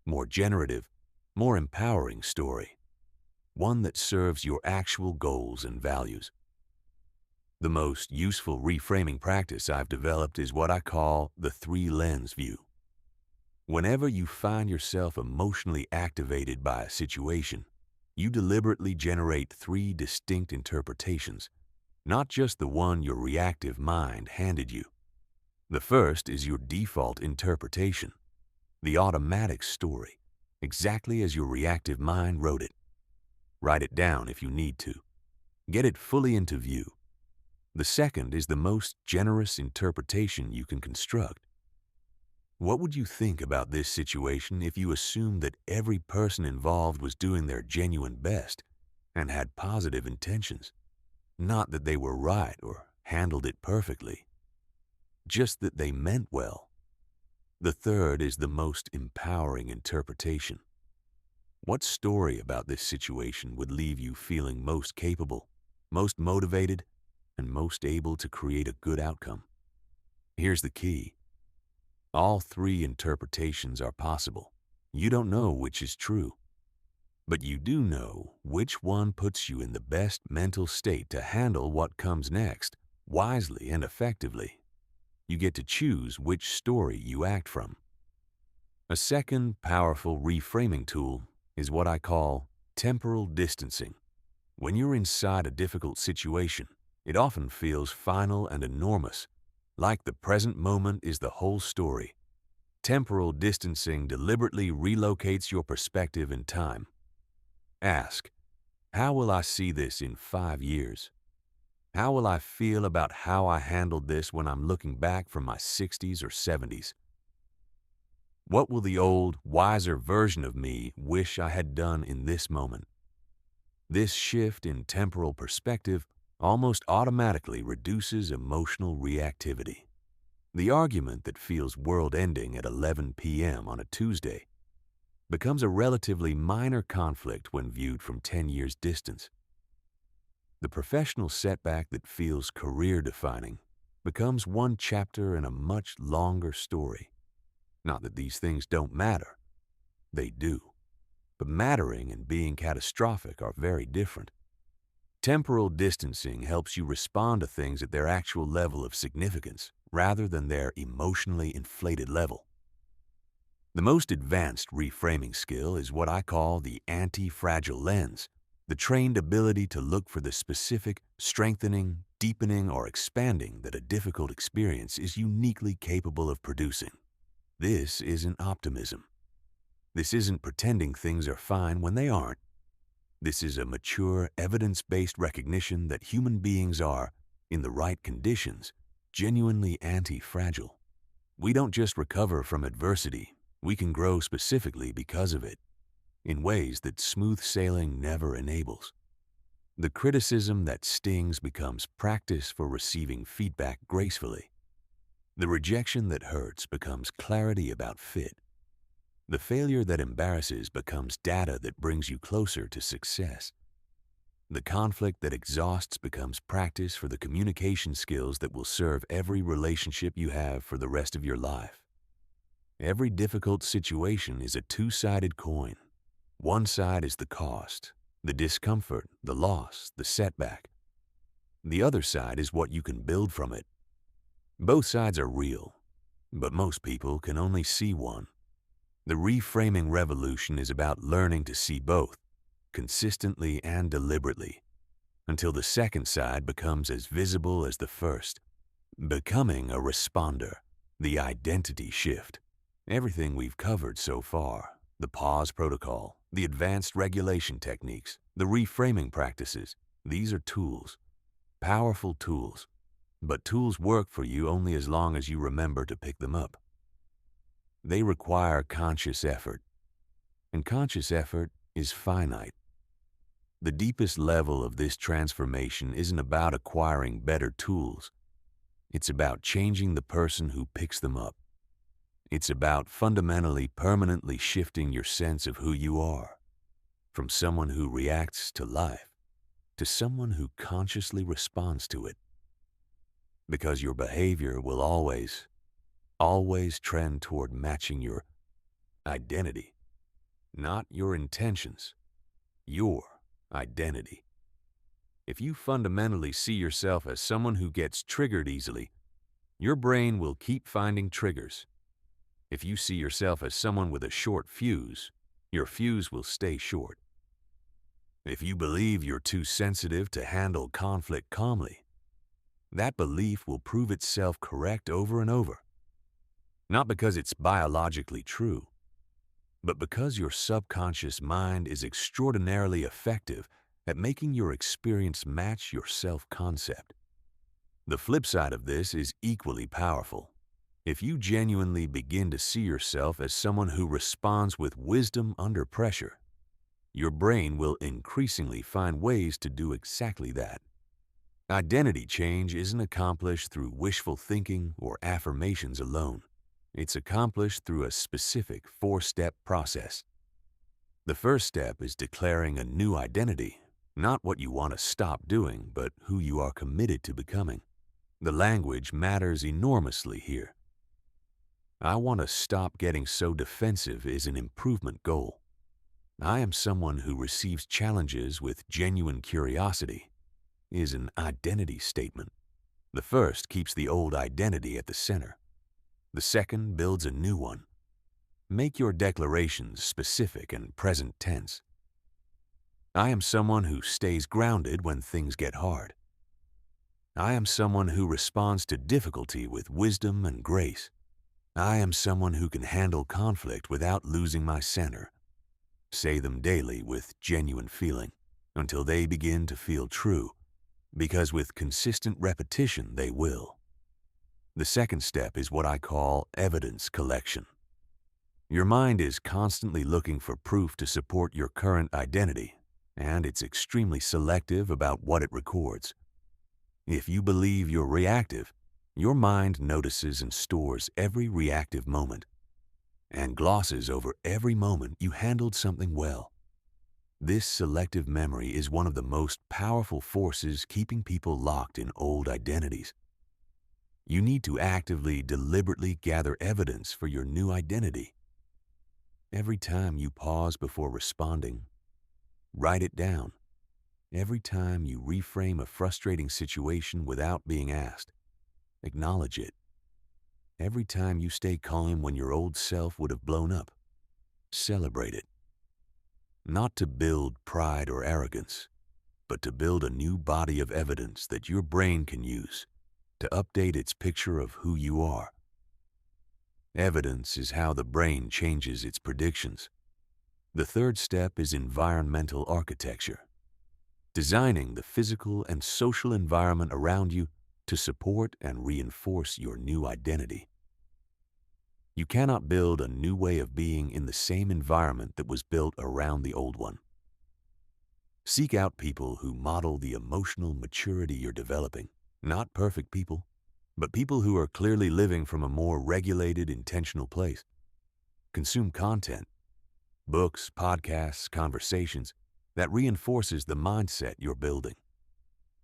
more generative, more empowering story, one that serves your actual goals and values. The most useful reframing practice I've developed is what I call the three-lens view. Whenever you find yourself emotionally activated by a situation, you deliberately generate three distinct interpretations, not just the one your reactive mind handed you. The first is your default interpretation, the automatic story, exactly as your reactive mind wrote it. Write it down if you need to. Get it fully into view. The second is the most generous interpretation you can construct. What would you think about this situation if you assumed that every person involved was doing their genuine best and had positive intentions? Not that they were right or handled it perfectly, just that they meant well. The third is the most empowering interpretation. What story about this situation would leave you feeling most capable, most motivated, and most able to create a good outcome? Here's the key. All three interpretations are possible. You don't know which is true, but you do know which one puts you in the best mental state to handle what comes next, wisely and effectively. You get to choose which story you act from. A second powerful reframing tool is what I call temporal distancing. When you're inside a difficult situation, it often feels final and enormous, like the present moment is the whole story. Temporal distancing deliberately relocates your perspective in time. Ask, how will I see this in 5 years? How will I feel about how I handled this when I'm looking back from my 60s or 70s? What will the old, wiser version of me wish I had done in this moment? This shift in temporal perspective almost automatically reduces emotional reactivity. The argument that feels world-ending at 11 p.m. on a Tuesday becomes a relatively minor conflict when viewed from 10 years' distance. The professional setback that feels career-defining becomes one chapter in a much longer story. Not that these things don't matter. They do. But mattering and being catastrophic are very different. Temporal distancing helps you respond to things at their actual level of significance rather than their emotionally inflated level. The most advanced reframing skill is what I call the anti-fragile lens, the trained ability to look for the specific, strengthening, deepening, or expanding that a difficult experience is uniquely capable of producing. This isn't optimism. This isn't pretending things are fine when they aren't. This is a mature, evidence-based recognition that human beings are, in the right conditions, genuinely anti-fragile. We don't just recover from adversity, we can grow specifically because of it, in ways that smooth sailing never enables. The criticism that stings becomes practice for receiving feedback gracefully. The rejection that hurts becomes clarity about fit. The failure that embarrasses becomes data that brings you closer to success. The conflict that exhausts becomes practice for the communication skills that will serve every relationship you have for the rest of your life. Every difficult situation is a two-sided coin, One side is the cost, the discomfort, the loss, the setback. The other side is what you can build from it. Both sides are real, but most people can only see one. The reframing revolution is about learning to see both, consistently and deliberately, until the second side becomes as visible as the first. Becoming a responder, the identity shift. Everything we've covered so far, the pause protocol, the advanced regulation techniques, the reframing practices, these are tools, powerful tools. But tools work for you only as long as you remember to pick them up. They require conscious effort, and conscious effort is finite. The deepest level of this transformation isn't about acquiring better tools. It's about changing the person who picks them up. It's about fundamentally, permanently shifting your sense of who you are, from someone who reacts to life to someone who consciously responds to it. Because your behavior will always trend toward matching your identity, not your intentions, your identity. If you fundamentally see yourself as someone who gets triggered easily, your brain will keep finding triggers. If you see yourself as someone with a short fuse, your fuse will stay short. If you believe you're too sensitive to handle conflict calmly, that belief will prove itself correct over and over. Not because it's biologically true, but because your subconscious mind is extraordinarily effective at making your experience match your self-concept. The flip side of this is equally powerful. If you genuinely begin to see yourself as someone who responds with wisdom under pressure, your brain will increasingly find ways to do exactly that. Identity change isn't accomplished through wishful thinking or affirmations alone. It's accomplished through a specific 4-step process. The first step is declaring a new identity, not what you want to stop doing, but who you are committed to becoming. The language matters enormously here. I want to stop getting so defensive is an improvement goal. I am someone who receives challenges with genuine curiosity is an identity statement. The first keeps the old identity at the center. The second builds a new one. Make your declarations specific and present tense. I am someone who stays grounded when things get hard. I am someone who responds to difficulty with wisdom and grace. I am someone who can handle conflict without losing my center. Say them daily with genuine feeling until they begin to feel true, because with consistent repetition they will. The second step is what I call evidence collection. Your mind is constantly looking for proof to support your current identity, and it's extremely selective about what it records. If you believe you're reactive, your mind notices and stores every reactive moment and glosses over every moment you handled something well. This selective memory is one of the most powerful forces keeping people locked in old identities. You need to actively, deliberately gather evidence for your new identity. Every time you pause before responding, write it down. Every time you reframe a frustrating situation without being asked, acknowledge it. Every time you stay calm when your old self would have blown up, celebrate it. Not to build pride or arrogance, but to build a new body of evidence that your brain can use to update its picture of who you are. Evidence is how the brain changes its predictions. The third step is environmental architecture, designing the physical and social environment around you to support and reinforce your new identity. You cannot build a new way of being in the same environment that was built around the old one. Seek out people who model the emotional maturity you're developing. Not perfect people, but people who are clearly living from a more regulated, intentional place. Consume content, books, podcasts, conversations that reinforces the mindset you're building.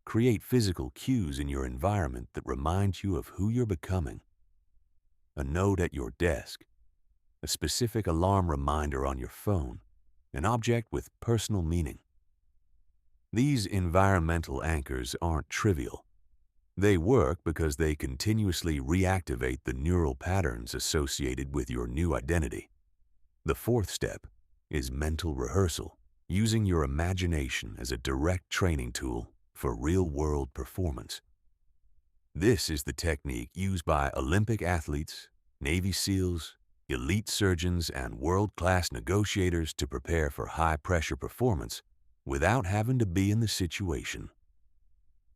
Create physical cues in your environment that remind you of who you're becoming. A note at your desk, a specific alarm reminder on your phone, an object with personal meaning. These environmental anchors aren't trivial. They work because they continuously reactivate the neural patterns associated with your new identity. The fourth step is mental rehearsal, using your imagination as a direct training tool for real-world performance. This is the technique used by Olympic athletes, Navy SEALs, elite surgeons, and world-class negotiators to prepare for high-pressure performance without having to be in the situation.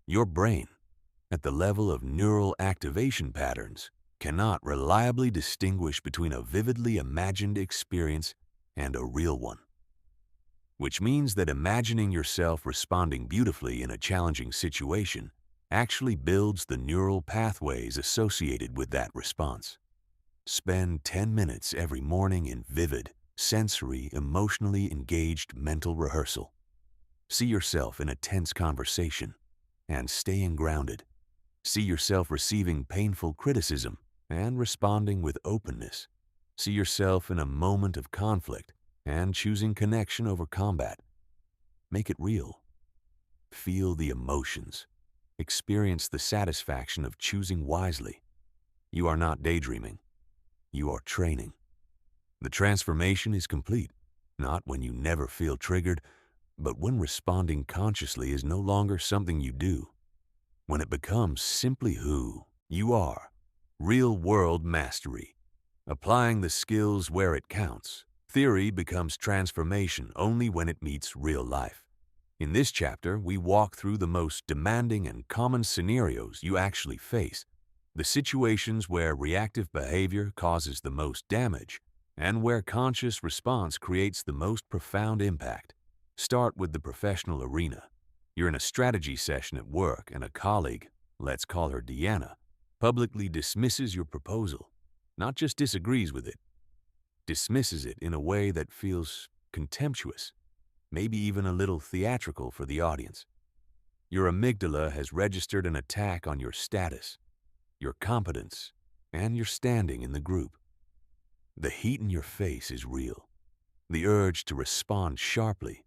Your brain, at the level of neural activation patterns, cannot reliably distinguish between a vividly imagined experience and a real one. Which means that imagining yourself responding beautifully in a challenging situation actually builds the neural pathways associated with that response. Spend 10 minutes every morning in vivid, sensory, emotionally engaged mental rehearsal. See yourself in a tense conversation and staying grounded. See yourself receiving painful criticism and responding with openness. See yourself in a moment of conflict and choosing connection over combat. Make it real. Feel the emotions. Experience the satisfaction of choosing wisely. You are not daydreaming. You are training. The transformation is complete, not when you never feel triggered, but when responding consciously is no longer something you do. When it becomes simply who you are. Real-world mastery. Applying the skills where it counts. Theory becomes transformation only when it meets real life. In this chapter, we walk through the most demanding and common scenarios you actually face, the situations where reactive behavior causes the most damage, and where conscious response creates the most profound impact. Start with the professional arena. You're in a strategy session at work and a colleague, let's call her Deanna, publicly dismisses your proposal, not just disagrees with it, dismisses it in a way that feels contemptuous, maybe even a little theatrical for the audience. Your amygdala has registered an attack on your status, your competence, and your standing in the group. The heat in your face is real. The urge to respond sharply,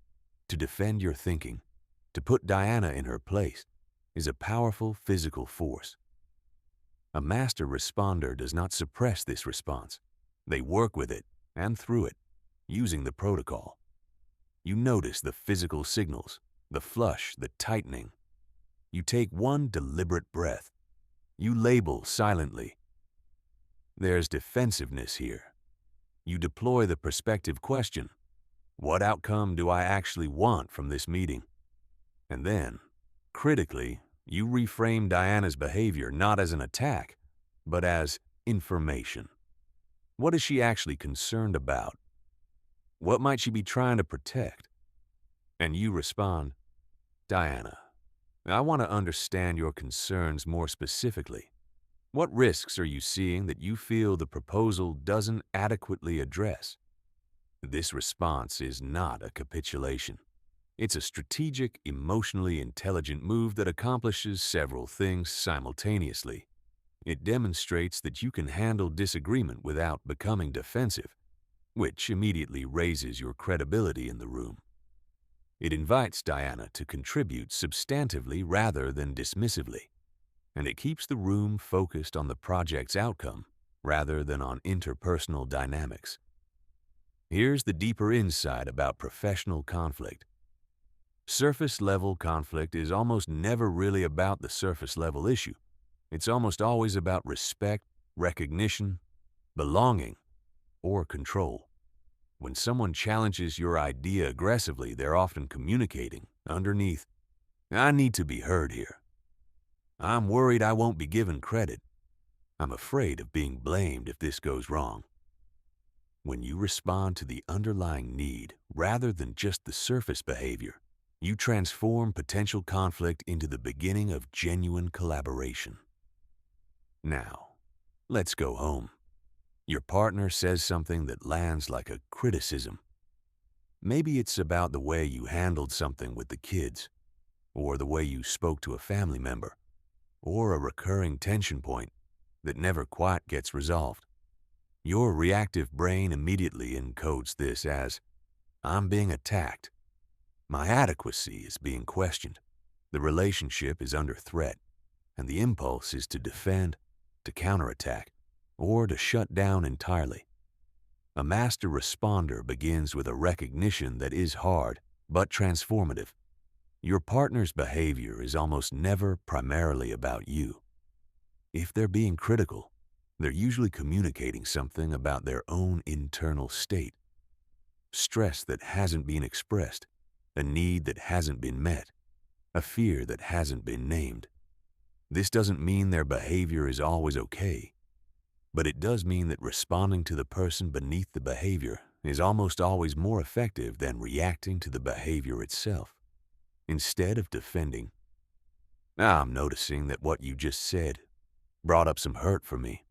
to defend your thinking, to put Diana in her place, is a powerful physical force. A master responder does not suppress this response. They work with it and through it, using the protocol. You notice the physical signals, the flush, the tightening. You take one deliberate breath. You label silently. There's defensiveness here. You deploy the perspective question. What outcome do I actually want from this meeting? And then, critically, you reframe Diana's behavior not as an attack, but as information. What is she actually concerned about? What might she be trying to protect? And you respond, Diana, I want to understand your concerns more specifically. What risks are you seeing that you feel the proposal doesn't adequately address? This response is not a capitulation. It's a strategic, emotionally intelligent move that accomplishes several things simultaneously. It demonstrates that you can handle disagreement without becoming defensive, which immediately raises your credibility in the room. It invites Diana to contribute substantively rather than dismissively, and it keeps the room focused on the project's outcome rather than on interpersonal dynamics. Here's the deeper insight about professional conflict. Surface-level conflict is almost never really about the surface-level issue. It's almost always about respect, recognition, belonging, or control. When someone challenges your idea aggressively, they're often communicating underneath, I need to be heard here. I'm worried I won't be given credit. I'm afraid of being blamed if this goes wrong. When you respond to the underlying need rather than just the surface behavior, you transform potential conflict into the beginning of genuine collaboration. Now, let's go home. Your partner says something that lands like a criticism. Maybe it's about the way you handled something with the kids, or the way you spoke to a family member, or a recurring tension point that never quite gets resolved. Your reactive brain immediately encodes this as, I'm being attacked. My adequacy is being questioned. The relationship is under threat, and the impulse is to defend, to counterattack, or to shut down entirely. A master responder begins with a recognition that is hard, but transformative. Your partner's behavior is almost never primarily about you. If they're being critical, they're usually communicating something about their own internal state. Stress that hasn't been expressed, a need that hasn't been met, a fear that hasn't been named. This doesn't mean their behavior is always okay, but it does mean that responding to the person beneath the behavior is almost always more effective than reacting to the behavior itself. Instead of defending, I'm noticing that what you just said brought up some hurt for me.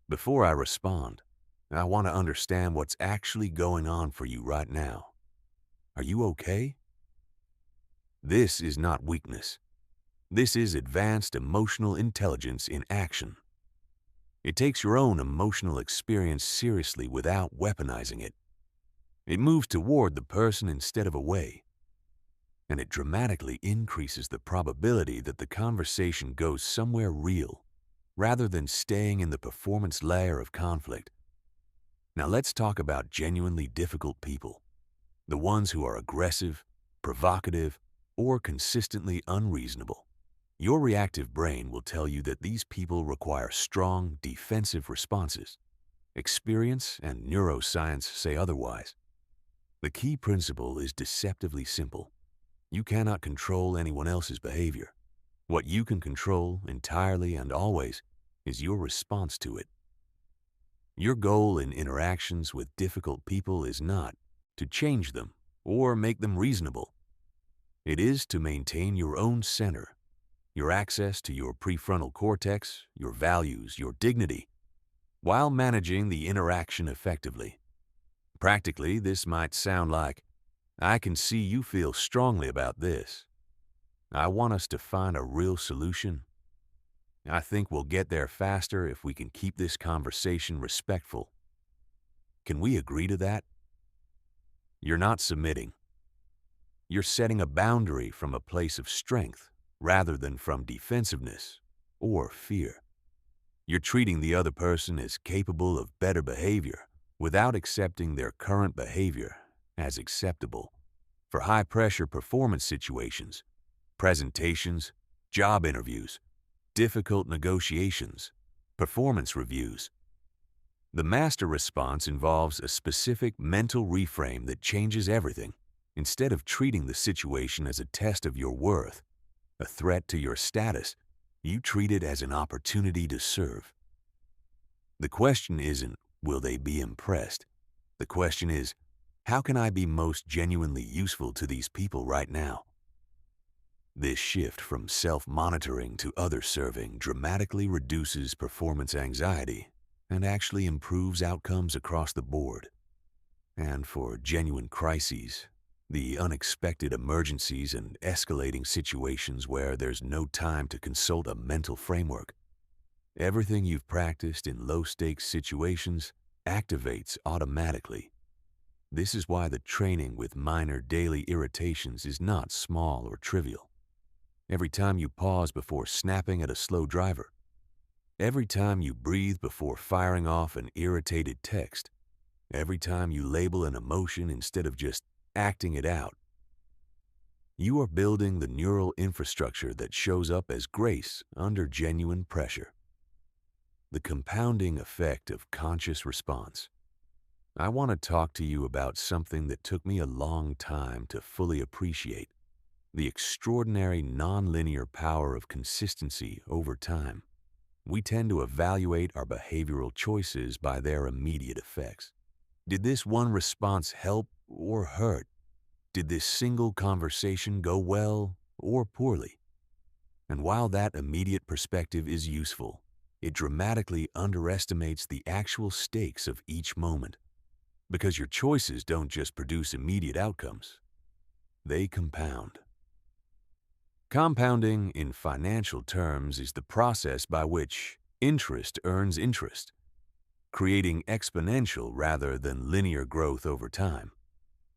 Before I respond, I want to understand what's actually going on for you right now. Are you okay? This is not weakness. This is advanced emotional intelligence in action. It takes your own emotional experience seriously without weaponizing it. It moves toward the person instead of away. And it dramatically increases the probability that the conversation goes somewhere real, rather than staying in the performance layer of conflict. Now let's talk about genuinely difficult people, the ones who are aggressive, provocative, or consistently unreasonable. Your reactive brain will tell you that these people require strong, defensive responses. Experience and neuroscience say otherwise. The key principle is deceptively simple. You cannot control anyone else's behavior. What you can control entirely and always is your response to it. Your goal in interactions with difficult people is not to change them or make them reasonable. It is to maintain your own center, your access to your prefrontal cortex, your values, your dignity, while managing the interaction effectively. Practically, this might sound like, I can see you feel strongly about this. I want us to find a real solution. I think we'll get there faster if we can keep this conversation respectful. Can we agree to that? You're not submitting. You're setting a boundary from a place of strength rather than from defensiveness or fear. You're treating the other person as capable of better behavior without accepting their current behavior as acceptable. For high-pressure performance situations, presentations, job interviews, difficult negotiations, performance reviews, the master response involves a specific mental reframe that changes everything. Instead of treating the situation as a test of your worth, a threat to your status, you treat it as an opportunity to serve. The question isn't, will they be impressed? The question is, how can I be most genuinely useful to these people right now? This shift from self-monitoring to other-serving dramatically reduces performance anxiety and actually improves outcomes across the board. And for genuine crises, the unexpected emergencies and escalating situations where there's no time to consult a mental framework, everything you've practiced in low-stakes situations activates automatically. This is why the training with minor daily irritations is not small or trivial. Every time you pause before snapping at a slow driver, every time you breathe before firing off an irritated text, every time you label an emotion instead of just acting it out, you are building the neural infrastructure that shows up as grace under genuine pressure. The compounding effect of conscious response. I want to talk to you about something that took me a long time to fully appreciate: the extraordinary nonlinear power of consistency over time. We tend to evaluate our behavioral choices by their immediate effects. Did this one response help or hurt? Did this single conversation go well or poorly? And while that immediate perspective is useful, it dramatically underestimates the actual stakes of each moment. Because your choices don't just produce immediate outcomes, they compound. Compounding in financial terms is the process by which interest earns interest, creating exponential rather than linear growth over time.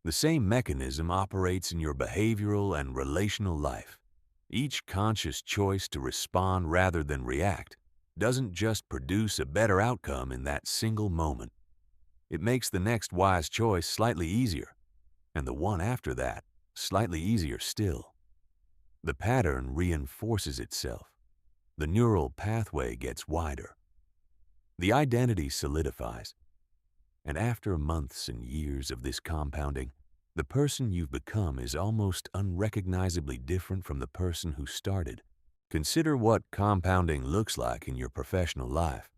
The same mechanism operates in your behavioral and relational life. Each conscious choice to respond rather than react doesn't just produce a better outcome in that single moment. It makes the next wise choice slightly easier, and the one after that slightly easier still. The pattern reinforces itself. The neural pathway gets wider. The identity solidifies. And after months and years of this compounding, the person you've become is almost unrecognizably different from the person who started. Consider what compounding looks like in your professional life.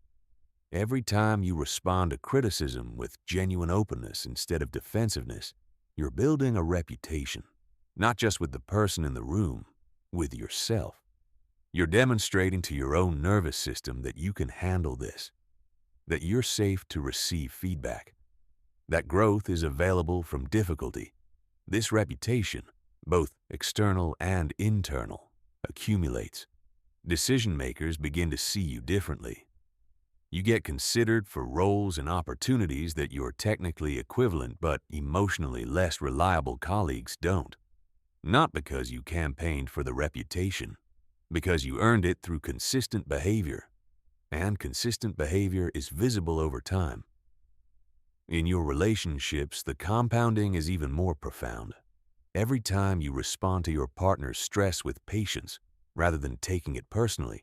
Every time you respond to criticism with genuine openness instead of defensiveness, you're building a reputation, not just with the person in the room, with yourself. You're demonstrating to your own nervous system that you can handle this, that you're safe to receive feedback, that growth is available from difficulty. This reputation, both external and internal, accumulates. Decision makers begin to see you differently. You get considered for roles and opportunities that your technically equivalent but emotionally less reliable colleagues don't. Not because you campaigned for the reputation, because you earned it through consistent behavior. And consistent behavior is visible over time. In your relationships, the compounding is even more profound. Every time you respond to your partner's stress with patience, rather than taking it personally,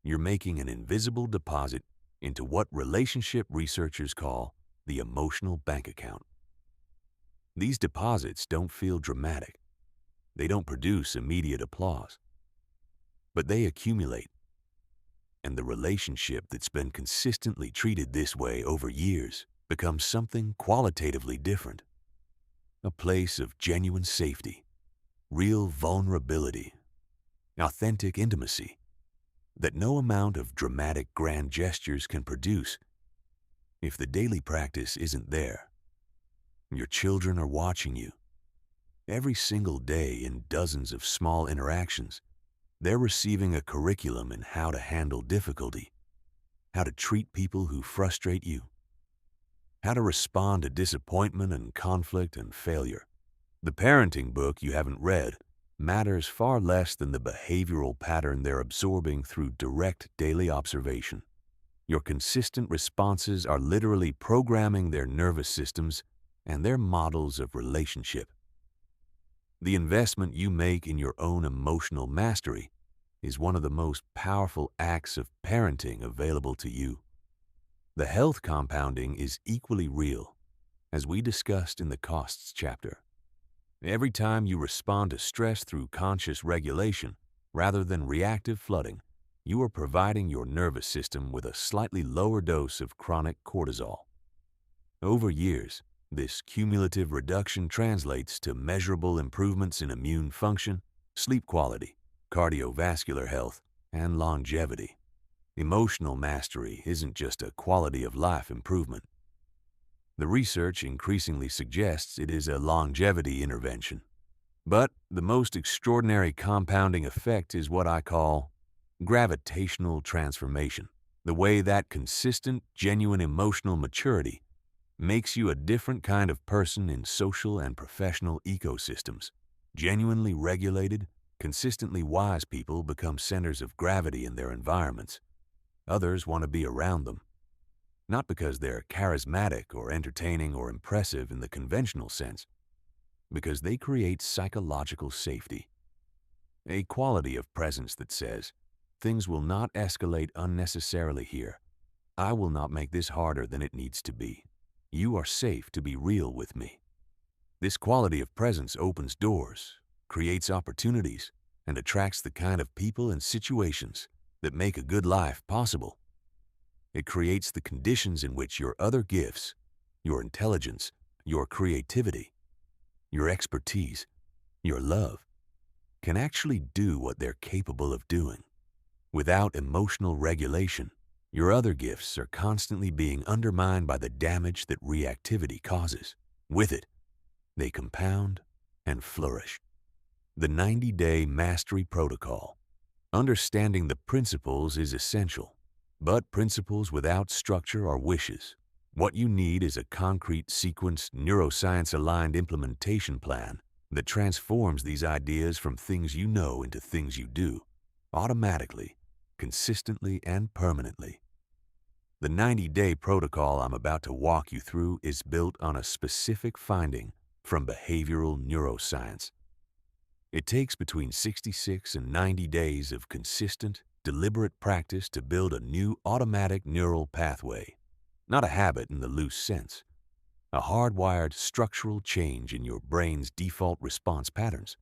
you're making an invisible deposit into what relationship researchers call the emotional bank account. These deposits don't feel dramatic. They don't produce immediate applause. But they accumulate. And the relationship that's been consistently treated this way over years becomes something qualitatively different. A place of genuine safety, real vulnerability, authentic intimacy that no amount of dramatic grand gestures can produce. If the daily practice isn't there, your children are watching you. Every single day in dozens of small interactions, they're receiving a curriculum in how to handle difficulty, how to treat people who frustrate you, how to respond to disappointment and conflict and failure. The parenting book you haven't read matters far less than the behavioral pattern they're absorbing through direct daily observation. Your consistent responses are literally programming their nervous systems and their models of relationship. The investment you make in your own emotional mastery is one of the most powerful acts of parenting available to you. The health compounding is equally real, as we discussed in the costs chapter. Every time you respond to stress through conscious regulation, rather than reactive flooding, you are providing your nervous system with a slightly lower dose of chronic cortisol. Over years, this cumulative reduction translates to measurable improvements in immune function, sleep quality, cardiovascular health, and longevity. Emotional mastery isn't just a quality of life improvement. The research increasingly suggests it is a longevity intervention. But the most extraordinary compounding effect is what I call gravitational transformation. The way that consistent, genuine emotional maturity makes you a different kind of person in social and professional ecosystems. Genuinely regulated, consistently wise people become centers of gravity in their environments. Others want to be around them. Not because they're charismatic or entertaining or impressive in the conventional sense, because they create psychological safety. A quality of presence that says, things will not escalate unnecessarily here. I will not make this harder than it needs to be. You are safe to be real with me. This quality of presence opens doors, creates opportunities, and attracts the kind of people and situations that make a good life possible. It creates the conditions in which your other gifts, your intelligence, your creativity, your expertise, your love, can actually do what they're capable of doing. Without emotional regulation, your other gifts are constantly being undermined by the damage that reactivity causes. With it, they compound and flourish. The 90-day mastery protocol. Understanding the principles is essential, but principles without structure are wishes. What you need is a concrete, sequenced, neuroscience-aligned implementation plan that transforms these ideas from things you know into things you do, automatically, consistently, and permanently. The 90-day protocol I'm about to walk you through is built on a specific finding from behavioral neuroscience. It takes between 66 and 90 days of consistent, deliberate practice to build a new automatic neural pathway, not a habit in the loose sense, a hardwired structural change in your brain's default response patterns.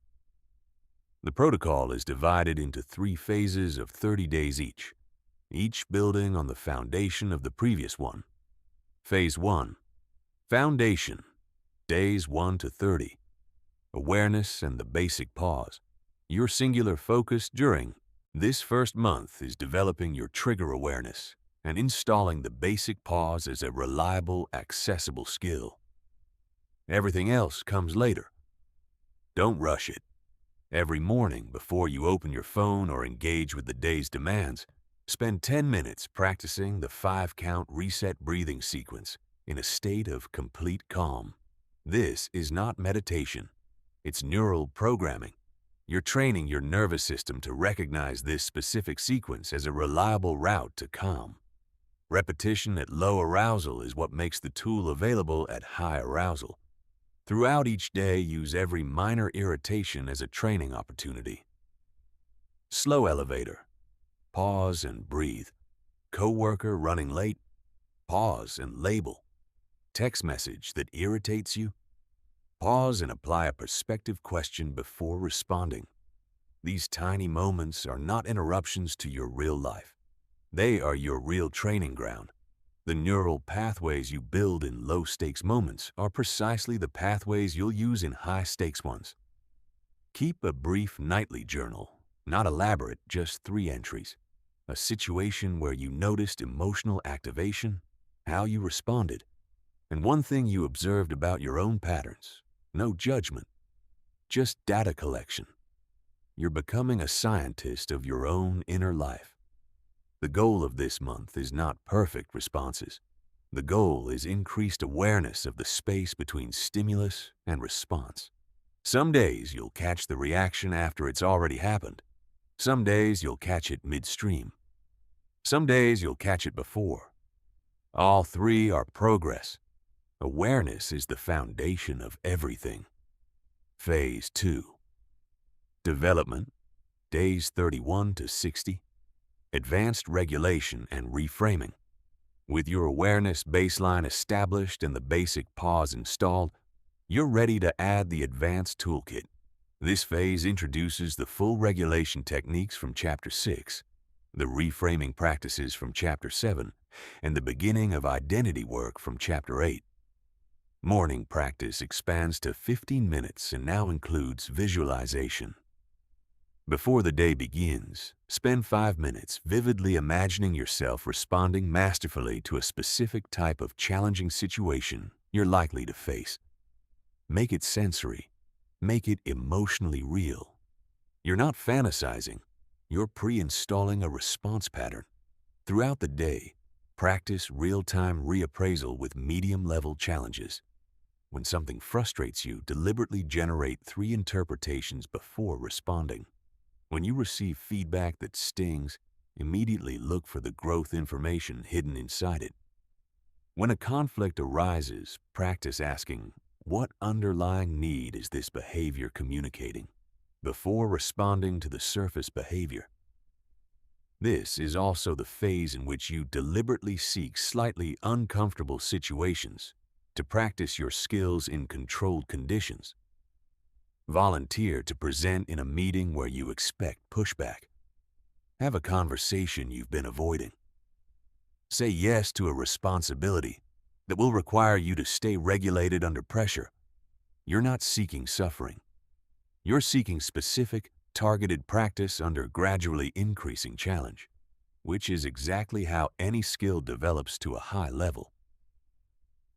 The protocol is divided into 3 phases of 30 days each building on the foundation of the previous one. Phase 1. Foundation. Days 1 to 30. Awareness and the basic pause. Your singular focus during this first month is developing your trigger awareness and installing the basic pause as a reliable, accessible skill. Everything else comes later. Don't rush it. Every morning before you open your phone or engage with the day's demands, spend 10 minutes practicing the 5-count reset breathing sequence in a state of complete calm. This is not meditation. It's neural programming. You're training your nervous system to recognize this specific sequence as a reliable route to calm. Repetition at low arousal is what makes the tool available at high arousal. Throughout each day, use every minor irritation as a training opportunity. Slow elevator. Pause and breathe. Coworker running late. Pause and label. Text message that irritates you. Pause and apply a perspective question before responding. These tiny moments are not interruptions to your real life. They are your real training ground. The neural pathways you build in low-stakes moments are precisely the pathways you'll use in high-stakes ones. Keep a brief nightly journal, not elaborate, just 3 entries. A situation where you noticed emotional activation, how you responded, and one thing you observed about your own patterns. No judgment, just data collection. You're becoming a scientist of your own inner life. The goal of this month is not perfect responses. The goal is increased awareness of the space between stimulus and response. Some days you'll catch the reaction after it's already happened. Some days you'll catch it midstream. Some days you'll catch it before. All 3 are progress. Awareness is the foundation of everything. Phase 2. Development. Days 31 to 60. Advanced regulation and reframing. With your awareness baseline established and the basic pause installed, you're ready to add the advanced toolkit. This phase introduces the full regulation techniques from Chapter 6, the reframing practices from Chapter 7, and the beginning of identity work from Chapter 8. Morning practice expands to 15 minutes and now includes visualization. Before the day begins, spend 5 minutes vividly imagining yourself responding masterfully to a specific type of challenging situation you're likely to face. Make it sensory. Make it emotionally real. You're not fantasizing. You're pre-installing a response pattern. Throughout the day, practice real-time reappraisal with medium-level challenges. When something frustrates you, deliberately generate 3 interpretations before responding. When you receive feedback that stings, immediately look for the growth information hidden inside it. When a conflict arises, practice asking, what underlying need is this behavior communicating? Before responding to the surface behavior. This is also the phase in which you deliberately seek slightly uncomfortable situations to practice your skills in controlled conditions. Volunteer to present in a meeting where you expect pushback. Have a conversation you've been avoiding. Say yes to a responsibility that will require you to stay regulated under pressure. You're not seeking suffering. You're seeking specific, targeted practice under gradually increasing challenge, which is exactly how any skill develops to a high level.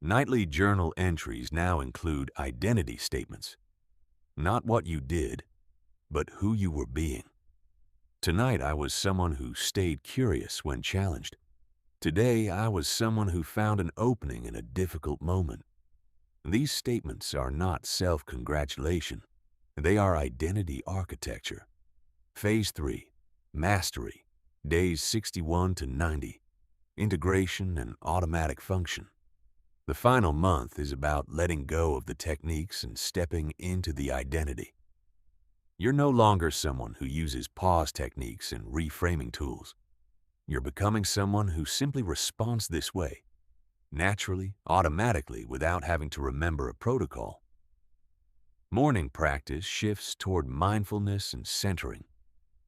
Nightly journal entries now include identity statements. Not what you did, but who you were being. Tonight I was someone who stayed curious when challenged. Today, I was someone who found an opening in a difficult moment. These statements are not self-congratulation. They are identity architecture. Phase 3, Mastery, days 61 to 90, Integration and automatic function. The final month is about letting go of the techniques and stepping into the identity. You're no longer someone who uses pause techniques and reframing tools. You're becoming someone who simply responds this way, naturally, automatically, without having to remember a protocol. Morning practice shifts toward mindfulness and centering,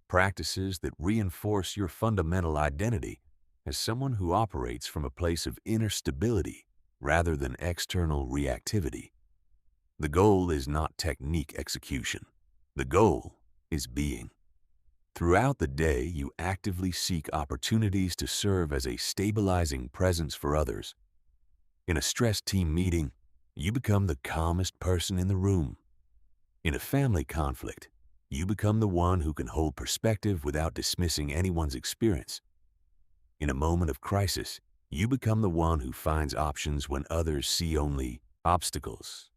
practices that reinforce your fundamental identity as someone who operates from a place of inner stability rather than external reactivity. The goal is not technique execution. The goal is being. Throughout the day, you actively seek opportunities to serve as a stabilizing presence for others. In a stressed team meeting, you become the calmest person in the room. In a family conflict, you become the one who can hold perspective without dismissing anyone's experience. In a moment of crisis, you become the one who finds options when others see only obstacles.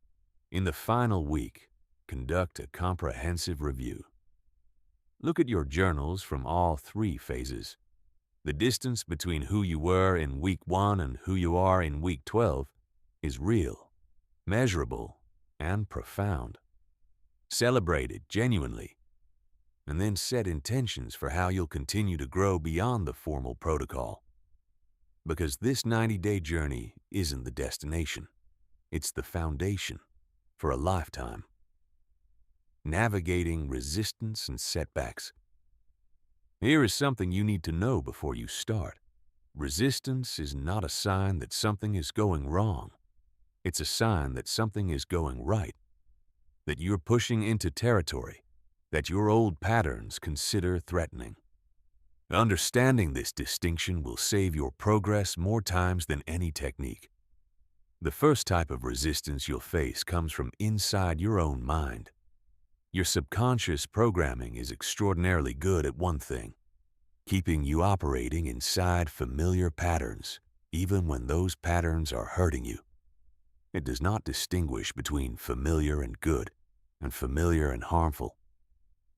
In the final week, conduct a comprehensive review. Look at your journals from all 3 phases. The distance between who you were in week 1 and who you are in week 12 is real, measurable, and profound. Celebrate it genuinely, and then set intentions for how you'll continue to grow beyond the formal protocol. Because this 90-day journey isn't the destination, it's the foundation for a lifetime. Navigating resistance and setbacks. Here is something you need to know before you start. Resistance is not a sign that something is going wrong. It's a sign that something is going right, that you're pushing into territory that your old patterns consider threatening. Understanding this distinction will save your progress more times than any technique. The first type of resistance you'll face comes from inside your own mind. Your subconscious programming is extraordinarily good at one thing, keeping you operating inside familiar patterns, even when those patterns are hurting you. It does not distinguish between familiar and good, and familiar and harmful.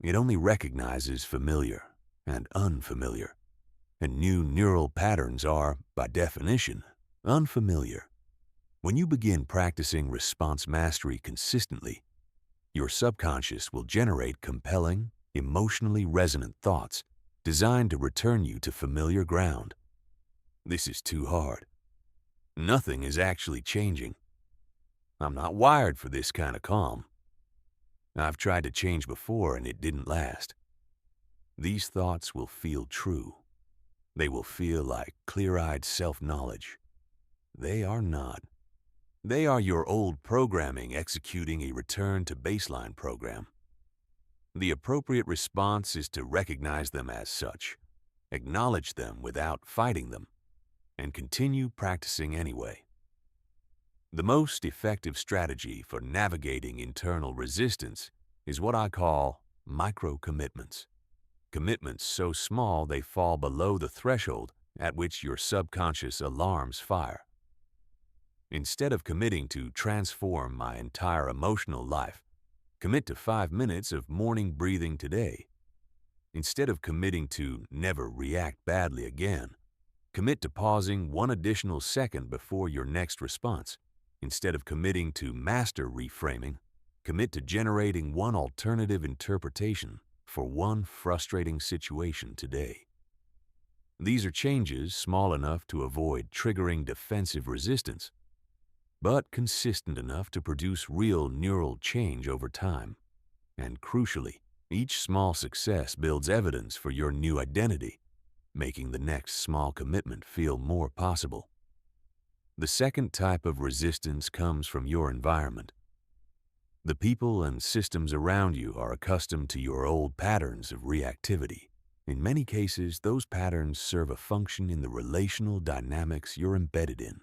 It only recognizes familiar and unfamiliar, and new neural patterns are, by definition, unfamiliar. When you begin practicing response mastery consistently, your subconscious will generate compelling, emotionally resonant thoughts designed to return you to familiar ground. This is too hard. Nothing is actually changing. I'm not wired for this kind of calm. I've tried to change before and it didn't last. These thoughts will feel true. They will feel like clear-eyed self-knowledge. They are not. They are your old programming executing a return to baseline program. The appropriate response is to recognize them as such, acknowledge them without fighting them, and continue practicing anyway. The most effective strategy for navigating internal resistance is what I call micro-commitments. Commitments so small they fall below the threshold at which your subconscious alarms fire. Instead of committing to transform my entire emotional life, commit to 5 minutes of morning breathing today. Instead of committing to never react badly again, commit to pausing 1 additional second before your next response. Instead of committing to master reframing, commit to generating 1 alternative interpretation for 1 frustrating situation today. These are changes small enough to avoid triggering defensive resistance, but consistent enough to produce real neural change over time. And crucially, each small success builds evidence for your new identity, making the next small commitment feel more possible. The second type of resistance comes from your environment. The people and systems around you are accustomed to your old patterns of reactivity. In many cases, those patterns serve a function in the relational dynamics you're embedded in.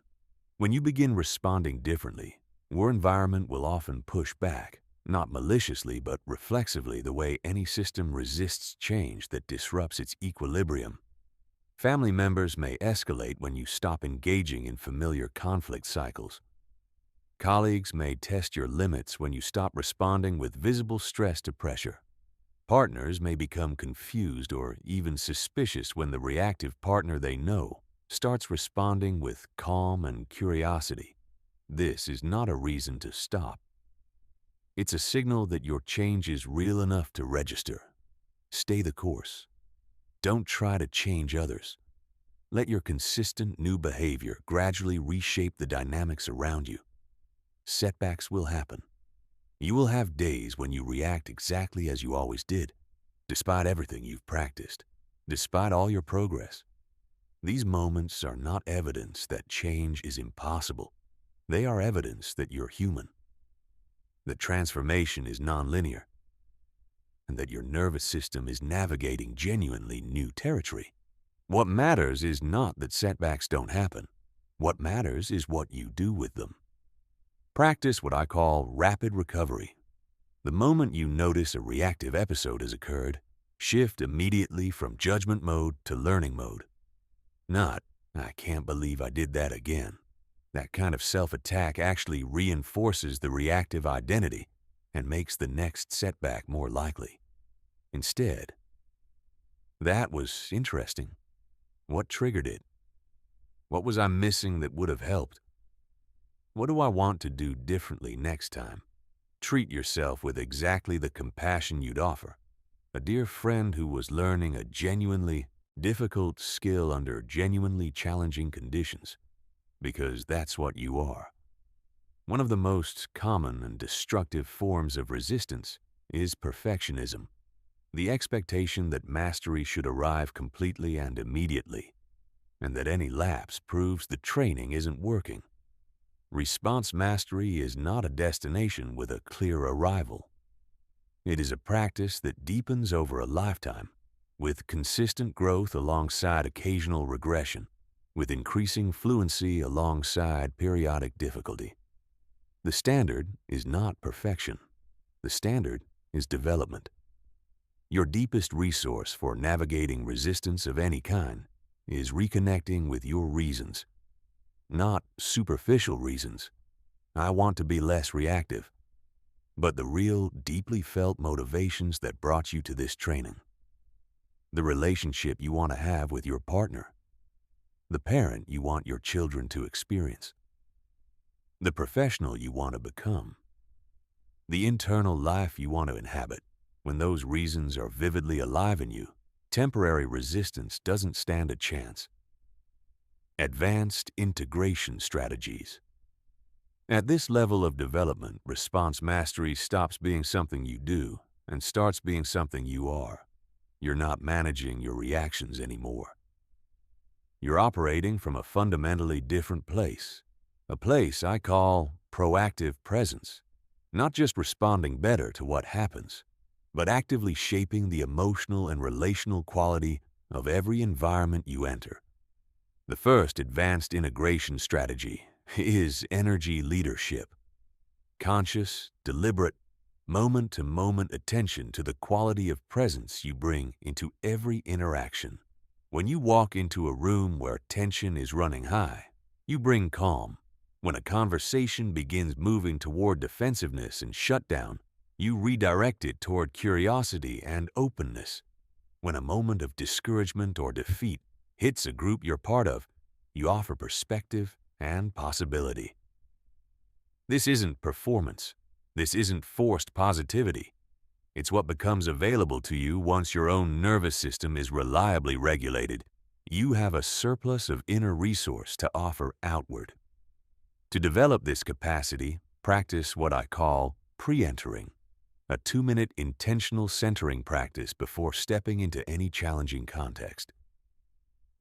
When you begin responding differently, your environment will often push back, not maliciously but reflexively, the way any system resists change that disrupts its equilibrium. Family members may escalate when you stop engaging in familiar conflict cycles. Colleagues may test your limits when you stop responding with visible stress to pressure. Partners may become confused or even suspicious when the reactive partner they know starts responding with calm and curiosity. This is not a reason to stop. It's a signal that your change is real enough to register. Stay the course. Don't try to change others. Let your consistent new behavior gradually reshape the dynamics around you. Setbacks will happen. You will have days when you react exactly as you always did, despite everything you've practiced, despite all your progress. These moments are not evidence that change is impossible. They are evidence that you're human, that transformation is nonlinear, and that your nervous system is navigating genuinely new territory. What matters is not that setbacks don't happen. What matters is what you do with them. Practice what I call rapid recovery. The moment you notice a reactive episode has occurred, shift immediately from judgment mode to learning mode. Not, I can't believe I did that again. That kind of self-attack actually reinforces the reactive identity and makes the next setback more likely. Instead, that was interesting. What triggered it? What was I missing that would have helped? What do I want to do differently next time? Treat yourself with exactly the compassion you'd offer a dear friend who was learning a genuinely difficult skill under genuinely challenging conditions, because that's what you are. One of the most common and destructive forms of resistance is perfectionism, the expectation that mastery should arrive completely and immediately, and that any lapse proves the training isn't working. Response mastery is not a destination with a clear arrival. It is a practice that deepens over a lifetime, with consistent growth alongside occasional regression, with increasing fluency alongside periodic difficulty. The standard is not perfection. The standard is development. Your deepest resource for navigating resistance of any kind is reconnecting with your reasons. Not superficial reasons. I want to be less reactive. But the real, deeply felt motivations that brought you to this training. The relationship you want to have with your partner. The parent you want your children to experience. The professional you want to become. The internal life you want to inhabit. When those reasons are vividly alive in you, temporary resistance doesn't stand a chance. Advanced integration strategies. At this level of development, response mastery stops being something you do and starts being something you are. You're not managing your reactions anymore. You're operating from a fundamentally different place, a place I call proactive presence, not just responding better to what happens, but actively shaping the emotional and relational quality of every environment you enter. The first advanced integration strategy is energy leadership. Conscious, deliberate, moment-to-moment attention to the quality of presence you bring into every interaction. When you walk into a room where tension is running high, you bring calm. When a conversation begins moving toward defensiveness and shutdown, you redirect it toward curiosity and openness. When a moment of discouragement or defeat hits a group you're part of, you offer perspective and possibility. This isn't performance. This isn't forced positivity. It's what becomes available to you once your own nervous system is reliably regulated. You have a surplus of inner resource to offer outward. To develop this capacity, practice what I call pre-entering, a 2-minute intentional centering practice before stepping into any challenging context.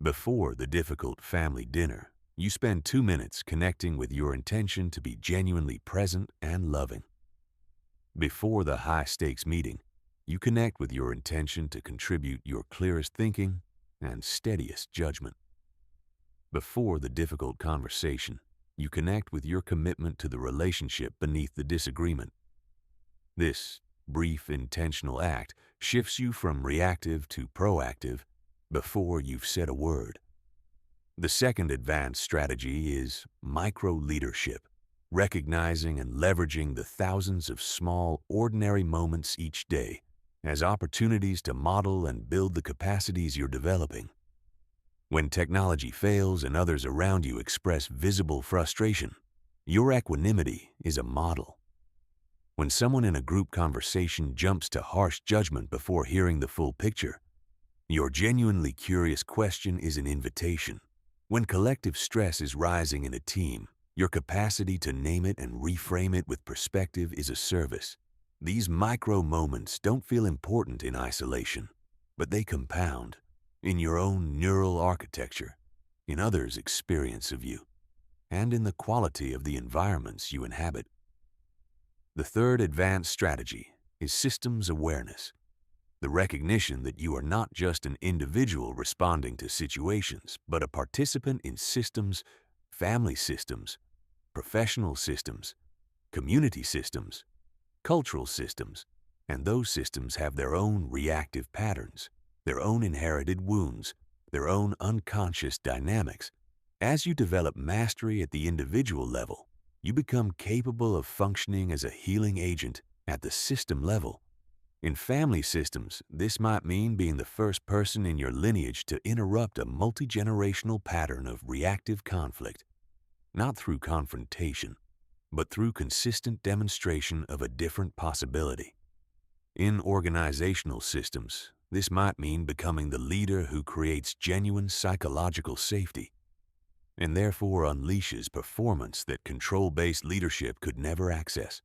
Before the difficult family dinner, you spend 2 minutes connecting with your intention to be genuinely present and loving. Before the high-stakes meeting, you connect with your intention to contribute your clearest thinking and steadiest judgment. Before the difficult conversation, you connect with your commitment to the relationship beneath the disagreement. This brief intentional act shifts you from reactive to proactive before you've said a word. The second advanced strategy is micro-leadership, recognizing and leveraging the thousands of small, ordinary moments each day as opportunities to model and build the capacities you're developing. When technology fails and others around you express visible frustration, your equanimity is a model. When someone in a group conversation jumps to harsh judgment before hearing the full picture, your genuinely curious question is an invitation. When collective stress is rising in a team, your capacity to name it and reframe it with perspective is a service. These micro moments don't feel important in isolation, but they compound in your own neural architecture, in others' experience of you, and in the quality of the environments you inhabit. The third advanced strategy is systems awareness, the recognition that you are not just an individual responding to situations, but a participant in systems, family systems, professional systems, community systems, cultural systems, and those systems have their own reactive patterns, their own inherited wounds, their own unconscious dynamics. As you develop mastery at the individual level, you become capable of functioning as a healing agent at the system level. In family systems, this might mean being the first person in your lineage to interrupt a multi-generational pattern of reactive conflict, not through confrontation, but through consistent demonstration of a different possibility. In organizational systems, this might mean becoming the leader who creates genuine psychological safety, and therefore unleashes performance that control-based leadership could never access.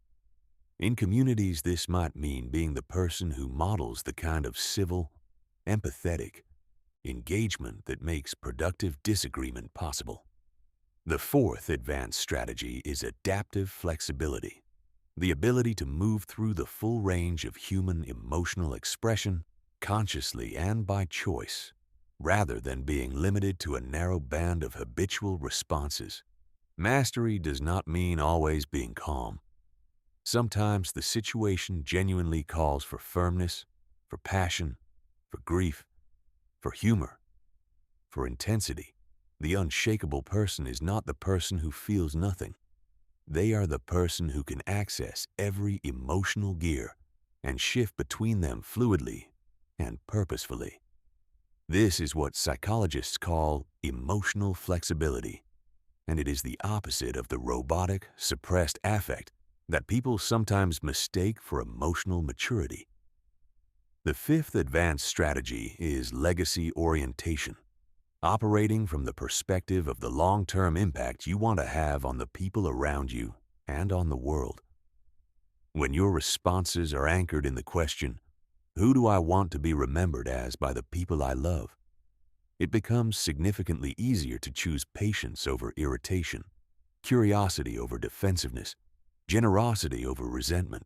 In communities, this might mean being the person who models the kind of civil, empathetic engagement that makes productive disagreement possible. The fourth advanced strategy is adaptive flexibility, the ability to move through the full range of human emotional expression consciously and by choice, rather than being limited to a narrow band of habitual responses. Mastery does not mean always being calm. Sometimes the situation genuinely calls for firmness, for passion, for grief, for humor, for intensity. The unshakable person is not the person who feels nothing. They are the person who can access every emotional gear and shift between them fluidly and purposefully. This is what psychologists call emotional flexibility, and it is the opposite of the robotic, suppressed affect that people sometimes mistake for emotional maturity. The fifth advanced strategy is legacy orientation, operating from the perspective of the long-term impact you want to have on the people around you and on the world. When your responses are anchored in the question, "Who do I want to be remembered as by the people I love?" it becomes significantly easier to choose patience over irritation, curiosity over defensiveness, generosity over resentment.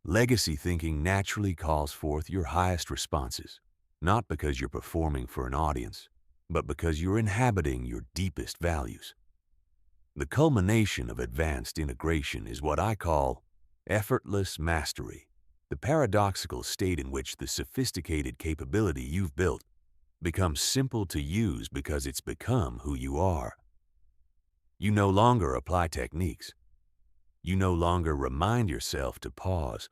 Legacy thinking naturally calls forth your highest responses, not because you're performing for an audience, but because you're inhabiting your deepest values. The culmination of advanced integration is what I call effortless mastery, the paradoxical state in which the sophisticated capability you've built becomes simple to use because it's become who you are. You no longer apply techniques. You no longer remind yourself to pause.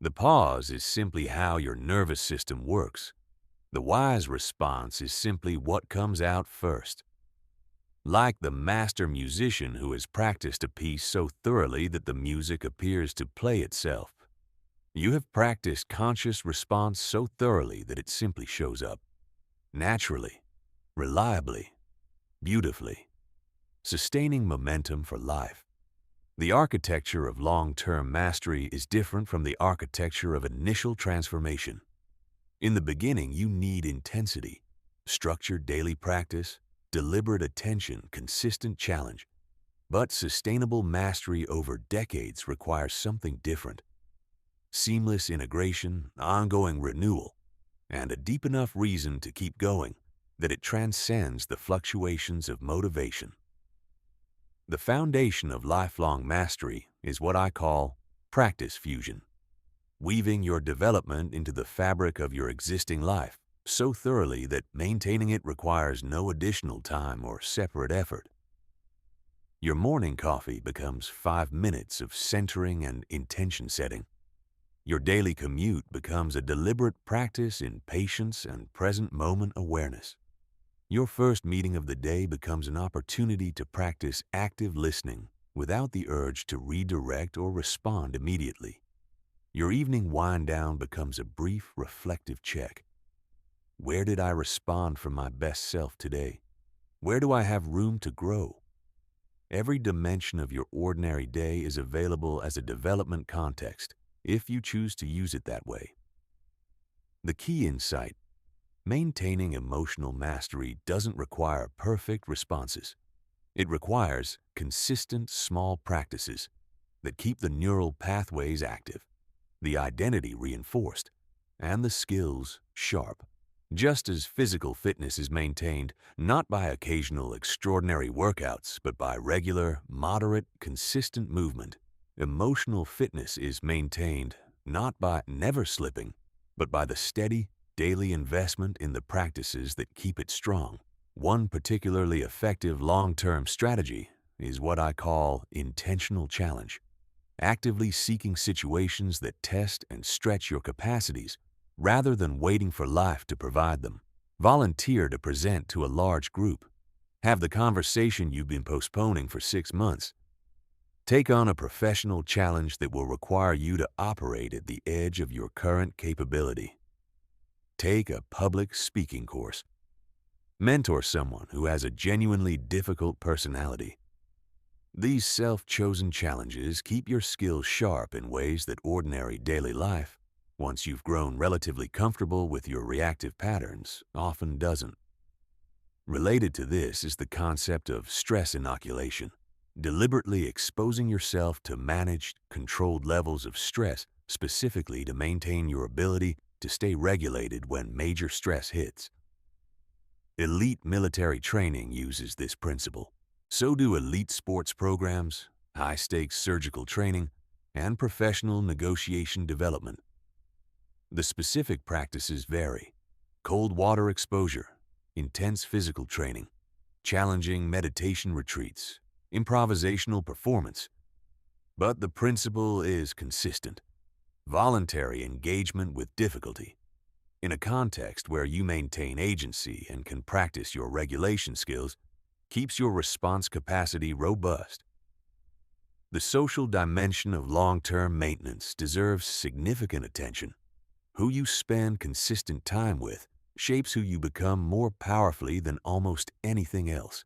The pause is simply how your nervous system works. The wise response is simply what comes out first. Like the master musician who has practiced a piece so thoroughly that the music appears to play itself, you have practiced conscious response so thoroughly that it simply shows up. Naturally, reliably, beautifully, sustaining momentum for life. The architecture of long-term mastery is different from the architecture of initial transformation. In the beginning, you need intensity, structured daily practice, deliberate attention, consistent challenge. But sustainable mastery over decades requires something different. Seamless integration, ongoing renewal, and a deep enough reason to keep going that it transcends the fluctuations of motivation. The foundation of lifelong mastery is what I call practice fusion, weaving your development into the fabric of your existing life so thoroughly that maintaining it requires no additional time or separate effort. Your morning coffee becomes 5 minutes of centering and intention setting. Your daily commute becomes a deliberate practice in patience and present moment awareness. Your first meeting of the day becomes an opportunity to practice active listening without the urge to redirect or respond immediately. Your evening wind down becomes a brief, reflective check. Where did I respond from my best self today? Where do I have room to grow? Every dimension of your ordinary day is available as a development context, if you choose to use it that way. The key insight: maintaining emotional mastery doesn't require perfect responses. It requires consistent small practices that keep the neural pathways active, the identity reinforced, and the skills sharp. Just as physical fitness is maintained not by occasional extraordinary workouts, but by regular, moderate, consistent movement, emotional fitness is maintained not by never slipping, but by the steady, daily investment in the practices that keep it strong. One particularly effective long-term strategy is what I call intentional challenge, actively seeking situations that test and stretch your capacities rather than waiting for life to provide them. Volunteer to present to a large group. Have the conversation you've been postponing for 6 months. Take on a professional challenge that will require you to operate at the edge of your current capability. Take a public speaking course. Mentor someone who has a genuinely difficult personality. These self-chosen challenges keep your skills sharp in ways that ordinary daily life, once you've grown relatively comfortable with your reactive patterns, often doesn't. Related to this is the concept of stress inoculation, deliberately exposing yourself to managed, controlled levels of stress specifically to maintain your ability to stay regulated when major stress hits. Elite military training uses this principle. So do elite sports programs, high-stakes surgical training, and professional negotiation development. The specific practices vary: cold water exposure, intense physical training, challenging meditation retreats, improvisational performance. But the principle is consistent: voluntary engagement with difficulty. In a context where you maintain agency and can practice your regulation skills, keeps your response capacity robust. The social dimension of long-term maintenance deserves significant attention. Who you spend consistent time with shapes who you become more powerfully than almost anything else.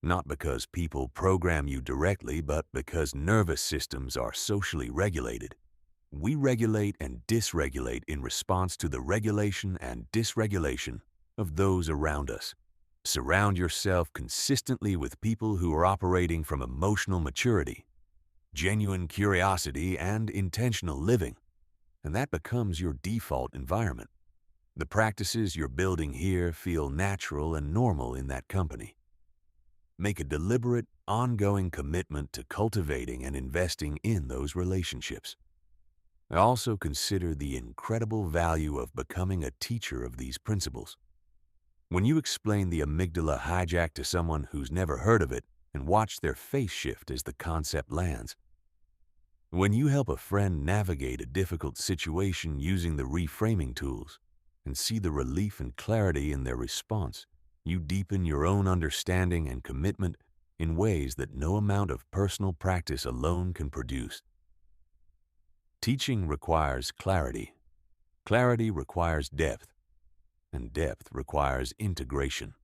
Not because people program you directly, but because nervous systems are socially regulated. We regulate and dysregulate in response to the regulation and dysregulation of those around us. Surround yourself consistently with people who are operating from emotional maturity, genuine curiosity, and intentional living, and that becomes your default environment. The practices you're building here feel natural and normal in that company. Make a deliberate, ongoing commitment to cultivating and investing in those relationships. I also consider the incredible value of becoming a teacher of these principles. When you explain the amygdala hijack to someone who's never heard of it and watch their face shift as the concept lands, when you help a friend navigate a difficult situation using the reframing tools and see the relief and clarity in their response, you deepen your own understanding and commitment in ways that no amount of personal practice alone can produce. Teaching requires clarity. Clarity requires depth, and depth requires integration.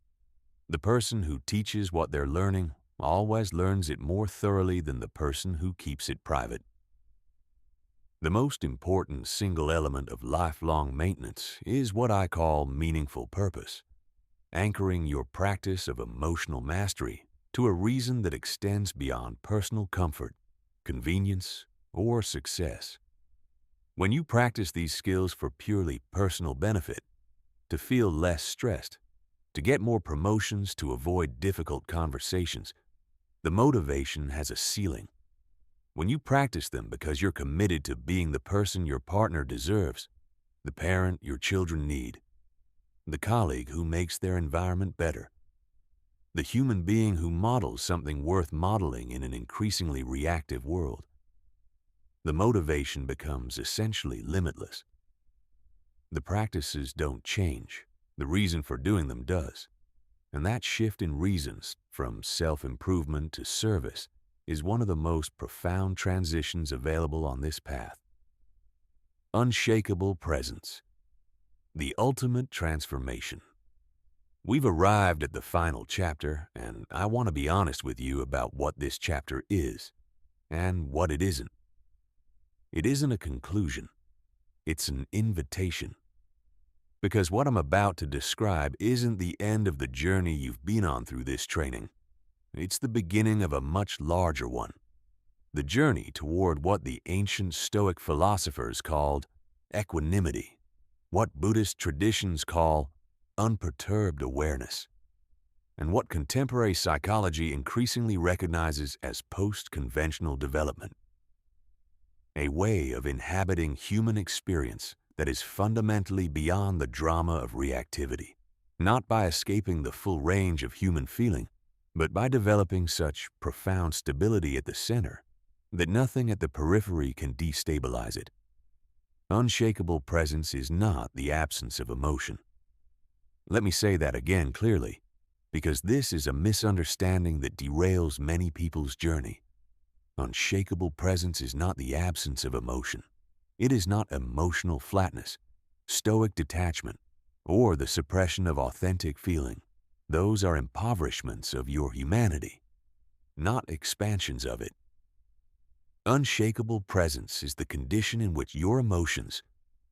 The person who teaches what they're learning always learns it more thoroughly than the person who keeps it private. The most important single element of lifelong maintenance is what I call meaningful purpose, anchoring your practice of emotional mastery to a reason that extends beyond personal comfort, convenience, or success. When you practice these skills for purely personal benefit, to feel less stressed, to get more promotions, to avoid difficult conversations, the motivation has a ceiling. When you practice them because you're committed to being the person your partner deserves, the parent your children need, the colleague who makes their environment better, the human being who models something worth modeling in an increasingly reactive world. The motivation becomes essentially limitless. The practices don't change. The reason for doing them does. And that shift in reasons, from self-improvement to service, is one of the most profound transitions available on this path. Unshakable presence. The ultimate transformation. We've arrived at the final chapter, and I want to be honest with you about what this chapter is and what it isn't. It isn't a conclusion. It's an invitation. Because what I'm about to describe isn't the end of the journey you've been on through this training. It's the beginning of a much larger one. The journey toward what the ancient Stoic philosophers called equanimity, what Buddhist traditions call unperturbed awareness, and what contemporary psychology increasingly recognizes as post-conventional development. A way of inhabiting human experience that is fundamentally beyond the drama of reactivity, not by escaping the full range of human feeling, but by developing such profound stability at the center that nothing at the periphery can destabilize it. Unshakable presence is not the absence of emotion. Let me say that again clearly, because this is a misunderstanding that derails many people's journey. Unshakable presence is not the absence of emotion. It is not emotional flatness, stoic detachment, or the suppression of authentic feeling. Those are impoverishments of your humanity, not expansions of it. Unshakable presence is the condition in which your emotions,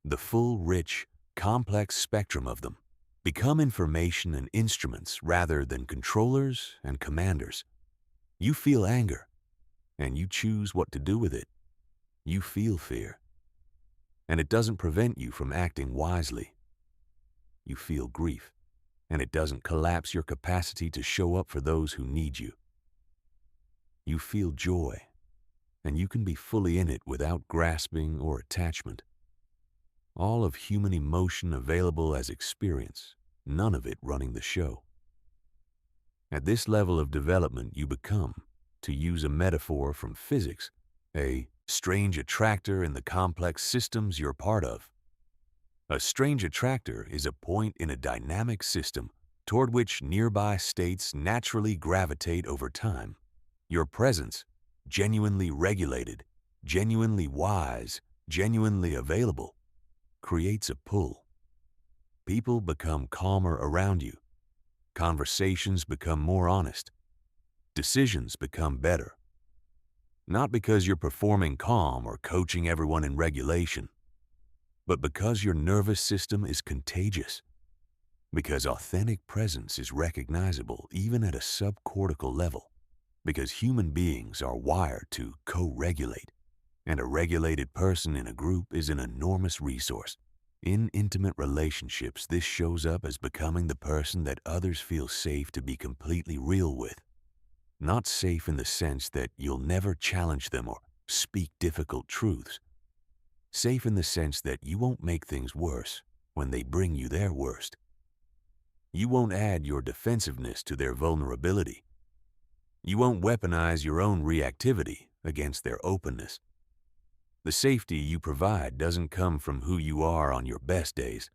the full, rich, complex spectrum of them, become information and instruments rather than controllers and commanders. You feel anger, and you choose what to do with it. You feel fear, and it doesn't prevent you from acting wisely. You feel grief, and it doesn't collapse your capacity to show up for those who need you. You feel joy, and you can be fully in it without grasping or attachment. All of human emotion available as experience, none of it running the show. At this level of development, you become, to use a metaphor from physics, a strange attractor in the complex systems you're part of. A strange attractor is a point in a dynamic system toward which nearby states naturally gravitate over time. Your presence, genuinely regulated, genuinely wise, genuinely available, creates a pull. People become calmer around you. Conversations become more honest. Decisions become better. Not because you're performing calm or coaching everyone in regulation, but because your nervous system is contagious. Because authentic presence is recognizable even at a subcortical level. Because human beings are wired to co-regulate, and a regulated person in a group is an enormous resource. In intimate relationships, this shows up as becoming the person that others feel safe to be completely real with. Not safe in the sense that you'll never challenge them or speak difficult truths. Safe in the sense that you won't make things worse when they bring you their worst. You won't add your defensiveness to their vulnerability. You won't weaponize your own reactivity against their openness. The safety you provide doesn't come from who you are on your best days.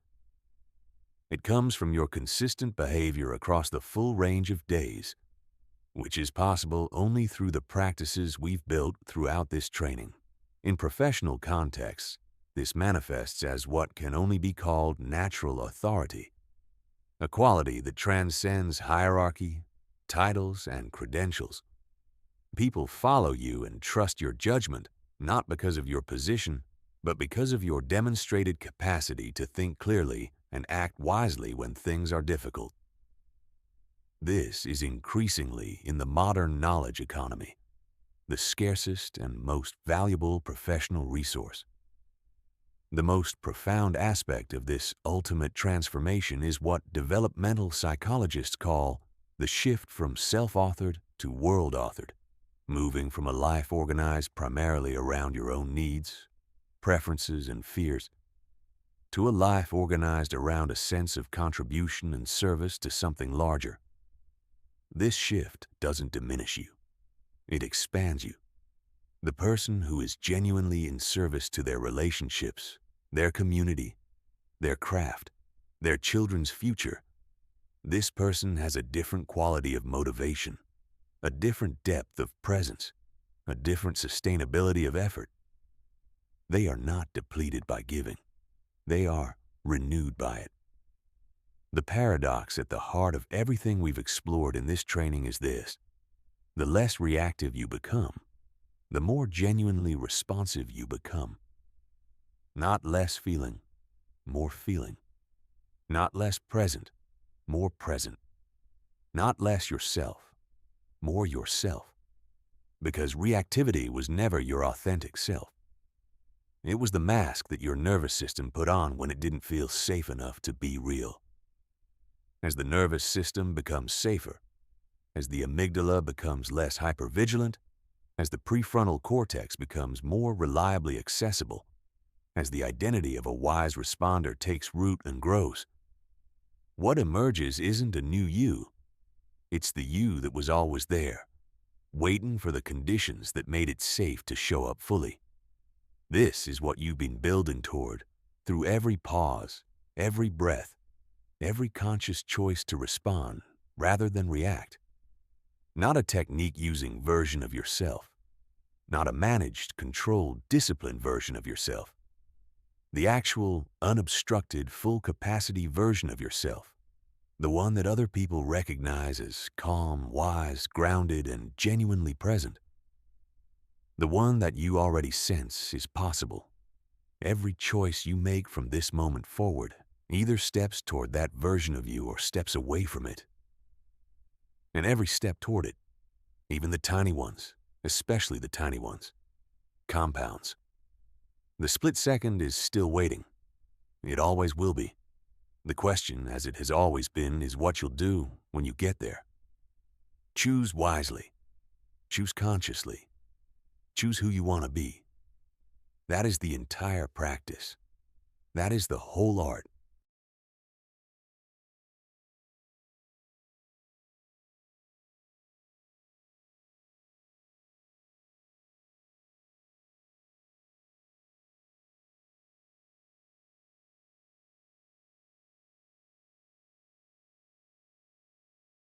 It comes from your consistent behavior across the full range of days, which is possible only through the practices we've built throughout this training. In professional contexts, this manifests as what can only be called natural authority, a quality that transcends hierarchy, titles, and credentials. People follow you and trust your judgment, not because of your position, but because of your demonstrated capacity to think clearly and act wisely when things are difficult. This is increasingly in the modern knowledge economy, the scarcest and most valuable professional resource. The most profound aspect of this ultimate transformation is what developmental psychologists call the shift from self-authored to world-authored, moving from a life organized primarily around your own needs, preferences, and fears, to a life organized around a sense of contribution and service to something larger. This shift doesn't diminish you. It expands you. The person who is genuinely in service to their relationships, their community, their craft, their children's future, this person has a different quality of motivation, a different depth of presence, a different sustainability of effort. They are not depleted by giving. They are renewed by it. The paradox at the heart of everything we've explored in this training is this: the less reactive you become, the more genuinely responsive you become. Not less feeling, more feeling. Not less present, more present. Not less yourself, more yourself. Because reactivity was never your authentic self. It was the mask that your nervous system put on when it didn't feel safe enough to be real. As the nervous system becomes safer, as the amygdala becomes less hypervigilant, as the prefrontal cortex becomes more reliably accessible, as the identity of a wise responder takes root and grows, what emerges isn't a new you. It's the you that was always there, waiting for the conditions that made it safe to show up fully. This is what you've been building toward through every pause, every breath, every conscious choice to respond rather than react. Not a technique-using version of yourself. Not a managed, controlled, disciplined version of yourself. The actual, unobstructed, full-capacity version of yourself. The one that other people recognize as calm, wise, grounded, and genuinely present. The one that you already sense is possible. Every choice you make from this moment forward either steps toward that version of you or steps away from it. And every step toward it, even the tiny ones, especially the tiny ones, compounds. The split second is still waiting. It always will be. The question, as it has always been, is what you'll do when you get there. Choose wisely. Choose consciously. Choose who you want to be. That is the entire practice. That is the whole art.